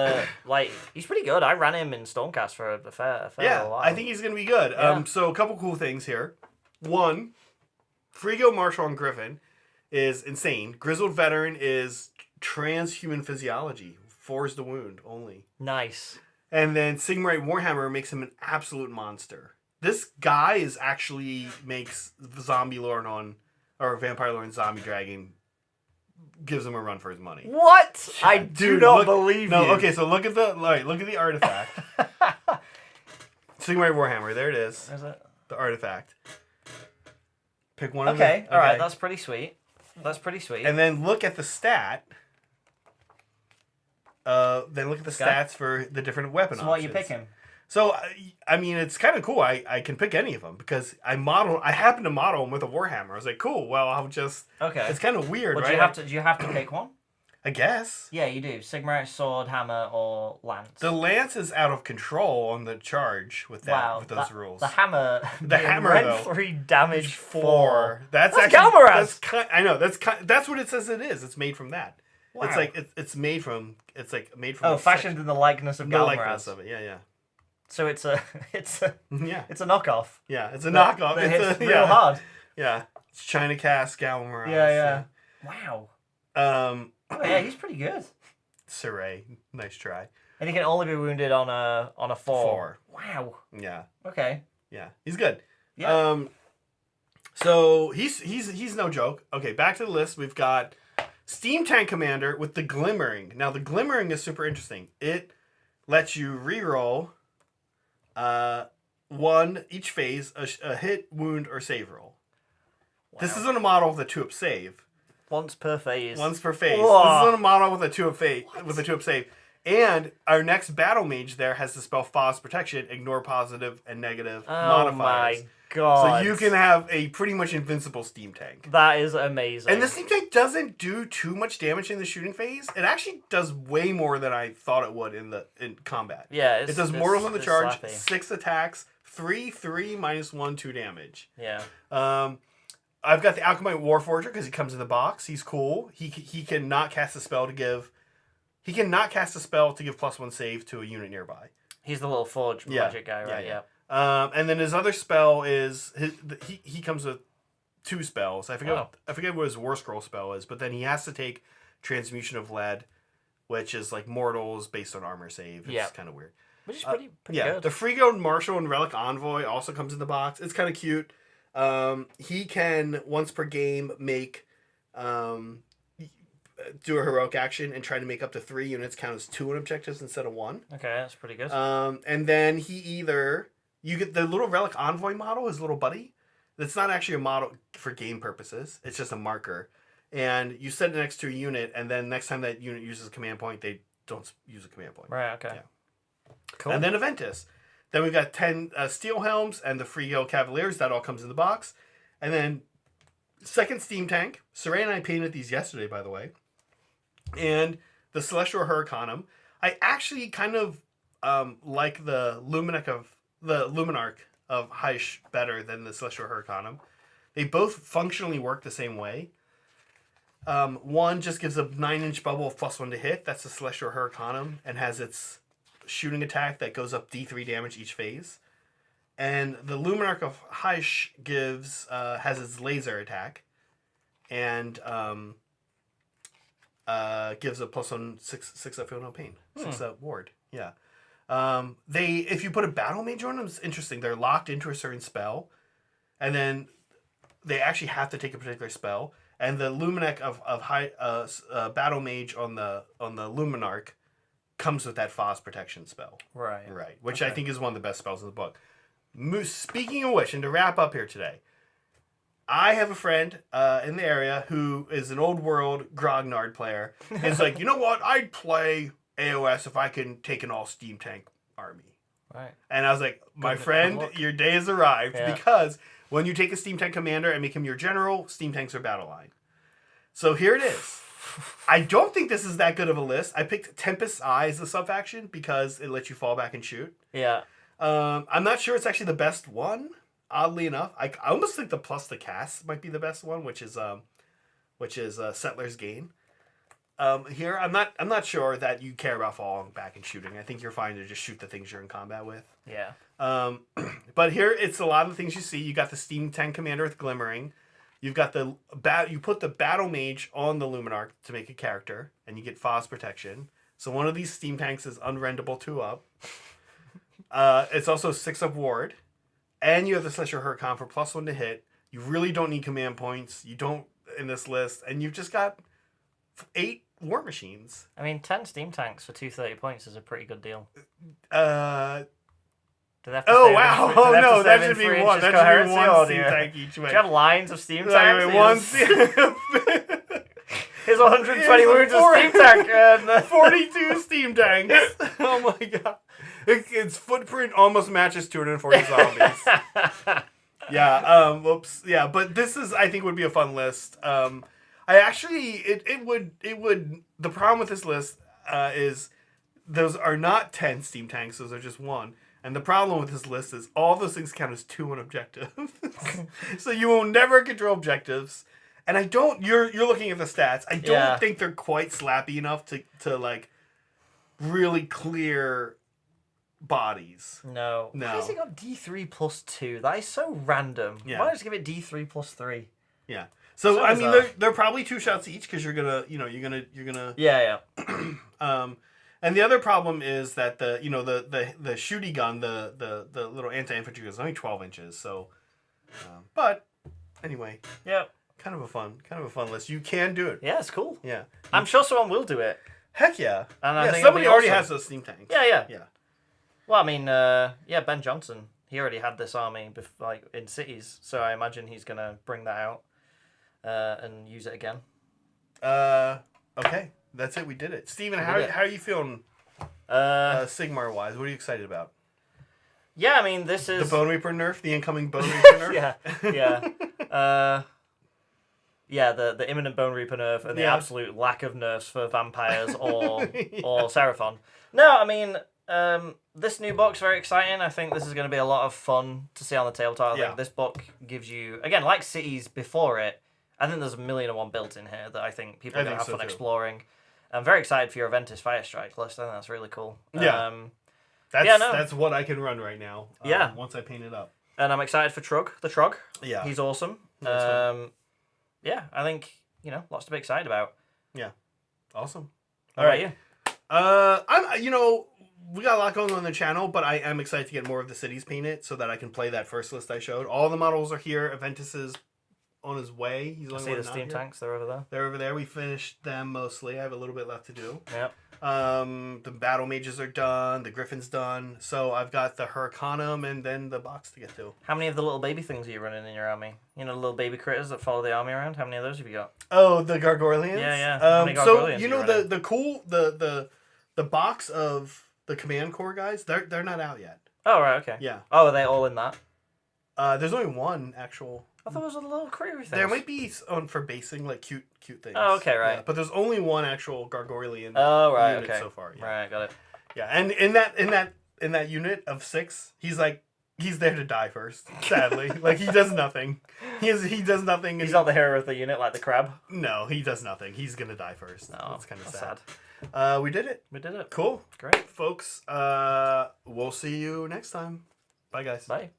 he's pretty good. I ran him in Stormcast for a fair while. I think he's going to be good. Yeah. So a couple cool things here. 1, Frigo Marshall and Griffin is insane. Grizzled Veteran is transhuman physiology. 4 is the wound only. Nice. And then Sigmarite Warhammer makes him an absolute monster. This guy makes zombie lore or vampire lore and zombie dragon, gives him a run for his money. What? Yeah, I do not believe you. No, okay, so look at the artifact. Sigmarite Warhammer, there it is. Is it? The artifact. Pick one Okay, alright, that's pretty sweet. And then look at the stat. Then look at the stats for the different weapon options. So what are you picking? So, I mean, it's kind of cool. I can pick any of them because I happen to model them with a Warhammer. I was like, cool, well, I'll just... Okay. It's kind of weird, well, right? Do you have to pick one? I guess. Yeah, you do. Sigmar, sword, hammer, or lance. The lance is out of control on the charge with that with those rules. The hammer. The hammer rent though. 3 damage 4. That's actually Galmaraz. I know. That's what it says. It is. It's made from that. Wow. It's like it's made from. Oh, fashioned in the likeness of Galmaraz. The likeness of it. Yeah. So it's a yeah. It's a knockoff. Yeah, it's a knockoff. That it's hits real hard. Yeah, it's China cast Galmaraz. Yeah. Wow. Oh yeah, he's pretty good. Saray, nice try. And he can only be wounded on a 4. Wow. Yeah. Okay. Yeah, he's good. Yeah. So he's no joke. Okay, back to the list. We've got Steam Tank Commander with the Glimmering. Now the Glimmering is super interesting. It lets you reroll one each phase, a hit, wound, or save roll. Wow. This is on a model with a 2-up save. Once per phase. Whoa. This is on a model with a 2-up save. And our next battle mage there has the spell Foz Protection, ignore positive and negative modifiers. Oh my god. So you can have a pretty much invincible Steam Tank. That is amazing. And the Steam Tank doesn't do too much damage in the shooting phase. It actually does way more than I thought it would in combat. Yeah, it does mortals on the charge, slappy. 6 attacks, 3, -1, 2 damage. Yeah. I've got the Alchemite Warforger because he comes in the box. He's cool. He can not cast a spell to give. He can not cast a spell to give +1 save to a unit nearby. He's the little forge magic guy, right? Yeah. And then his other spell is he comes with 2 spells. I forget what his War Scroll spell is, but then he has to take Transmutation of Lead, which is like mortals based on armor save. It's kind of weird. Which is pretty good. The Freegold Marshal and Relic Envoy also comes in the box. It's kind of cute. He can once per game make do a heroic action and try to make up to 3 units count as 2 in objectives instead of 1. Okay, that's pretty good. And then you get the little Relic Envoy model, his little buddy. That's not actually a model for game purposes. It's just a marker. And you set it next to a unit, and then next time that unit uses a command point, they don't use a command point. Right, okay. Yeah. Cool. And then Aventus. Then we've got 10 Steel Helms and the Freegold Cavaliers. That all comes in the box. And then second Steam Tank. Saray and I painted these yesterday, by the way. And the Celestial Huracanum. I actually kind of like the Luminarch of Heish better than the Celestial Huracanum. They both functionally work the same way. One just gives a 9-inch bubble of +1 to hit. That's the Celestial Huracanum and has its shooting attack that goes up D3 damage each phase. And the Luminarch of Heish has its laser attack and gives a +1 6-up feel no pain. 6-up ward. Yeah. If you put a battle mage on them, it's interesting. They're locked into a certain spell, and then they actually have to take a particular spell. And the Luminarch of battle mage on the Luminarch comes with that Foz Protection spell. Right. Which I think is one of the best spells in the book. Speaking of which, and to wrap up here today, I have a friend in the area who is an old world Grognard player. It's like, you know what? I'd play AOS if I can take an all Steam Tank army. Right. And I was like, my friend, your day has arrived because when you take a Steam Tank commander and make him your general, Steam Tanks are battle line. So here it is. I don't think this is that good of a list. I picked Tempest's Eye as the sub-faction because it lets you fall back and shoot. Yeah. I'm not sure it's actually the best one. Oddly enough, I almost think the plus the cast might be the best one, which is Settler's Gain. Here, I'm not sure that you care about falling back and shooting. I think you're fine to just shoot the things you're in combat with. Yeah. But here, it's a lot of the things you see. You got the Steam Tank Commander with Glimmering. You've got you put the Battle Mage on the Luminarch to make a character, and you get Foz Protection. So one of these Steam Tanks is unrendable 2-up. It's also 6-up ward. And you have the Celestial Huracan for +1 to hit. You really don't need command points. You don't in this list. And you've just got 8 War Machines. I mean, 10 Steam Tanks for 230 points is a pretty good deal. Oh, wow. Oh, no, that should be one. That should be one Steam Tank each way. Do you have lines of Steam Tanks? One Here's 120 wounds of Steam Tank. And 42 Steam Tanks. Oh, my God. Its footprint almost matches 240 zombies. Yeah, whoops. Yeah, but this is, I think, would be a fun list. I I actually it would the problem with this list is those are not 10 steam tanks, those are just 1. And the problem with this list is all those things count as 2 on objectives. So you will never control objectives. And I don't you're looking at the stats. I don't think they're quite slappy enough to like really clear bodies. No. Why has it got D3 plus 2? That is so random. Yeah. Why don't you give it D3 plus 3? Yeah. So I mean, they're probably 2 shots each because you're gonna. Yeah. And the other problem is that the shooty gun, the little anti-infantry gun is only 12 inches. So, but anyway. Yeah. Kind of a fun list. You can do it. Yeah, it's cool. Yeah. I'm sure someone will do it. Heck yeah. And I think somebody already has those steam tanks. Yeah. Yeah. Well, I mean, Ben Johnson, he already had this army like in cities, so I imagine he's gonna bring that out and use it again. Okay, that's it. We did it. Steven, how are you feeling? Sigmar wise, what are you excited about? Yeah, I mean, this is the Bone Reaper nerf, the incoming Bone Reaper nerf. Yeah, the imminent Bone Reaper nerf and the absolute lack of nerfs for vampires or Seraphon. No, I mean, this new book's very exciting. I think this is going to be a lot of fun to see on the tabletop. I think this book gives you, again, like Cities before it, I think there's 1,000,001 built in here that I think people are going to have fun exploring. I'm very excited for your Aventus Firestrike list. I think that's really cool. Yeah. That's what I can run right now. Once I paint it up. And I'm excited for Trug the Trog. Yeah. He's awesome. Yeah, I think, lots to be excited about. Yeah. Awesome. All right. We got a lot going on the channel, but I am excited to get more of the cities painted so that I can play that first list I showed. All the models are here. Aventus is on his way. He's only the steam tanks. They're over there. They're over there. We finished them mostly. I have a little bit left to do. Yep. The battle mages are done. The griffin's done. So I've got the Hurricanum and then the box to get to. How many of the little baby things are you running in your army? The little baby critters that follow the army around? How many of those have you got? Oh, the Gargoylians? Yeah. How many Gargoylians the box of the command core guys, they're not out yet. Oh, right, okay. Yeah. Oh, are they all in that? There's only one actual. I thought it was a little creepy thing. There might be for basing like cute things. Oh, okay, right. Yeah, but there's only one actual Gargoylian. Unit so far. Yeah. Right, got it. Yeah, and in that unit of 6, he's there to die first. Sadly, like he does nothing. He does nothing. He's not the hero of the unit like the crab. No, he does nothing. He's gonna die first. No, that's kind of sad. We did it. We did it. Cool. Great, folks. We'll see you next time. Bye, guys. Bye.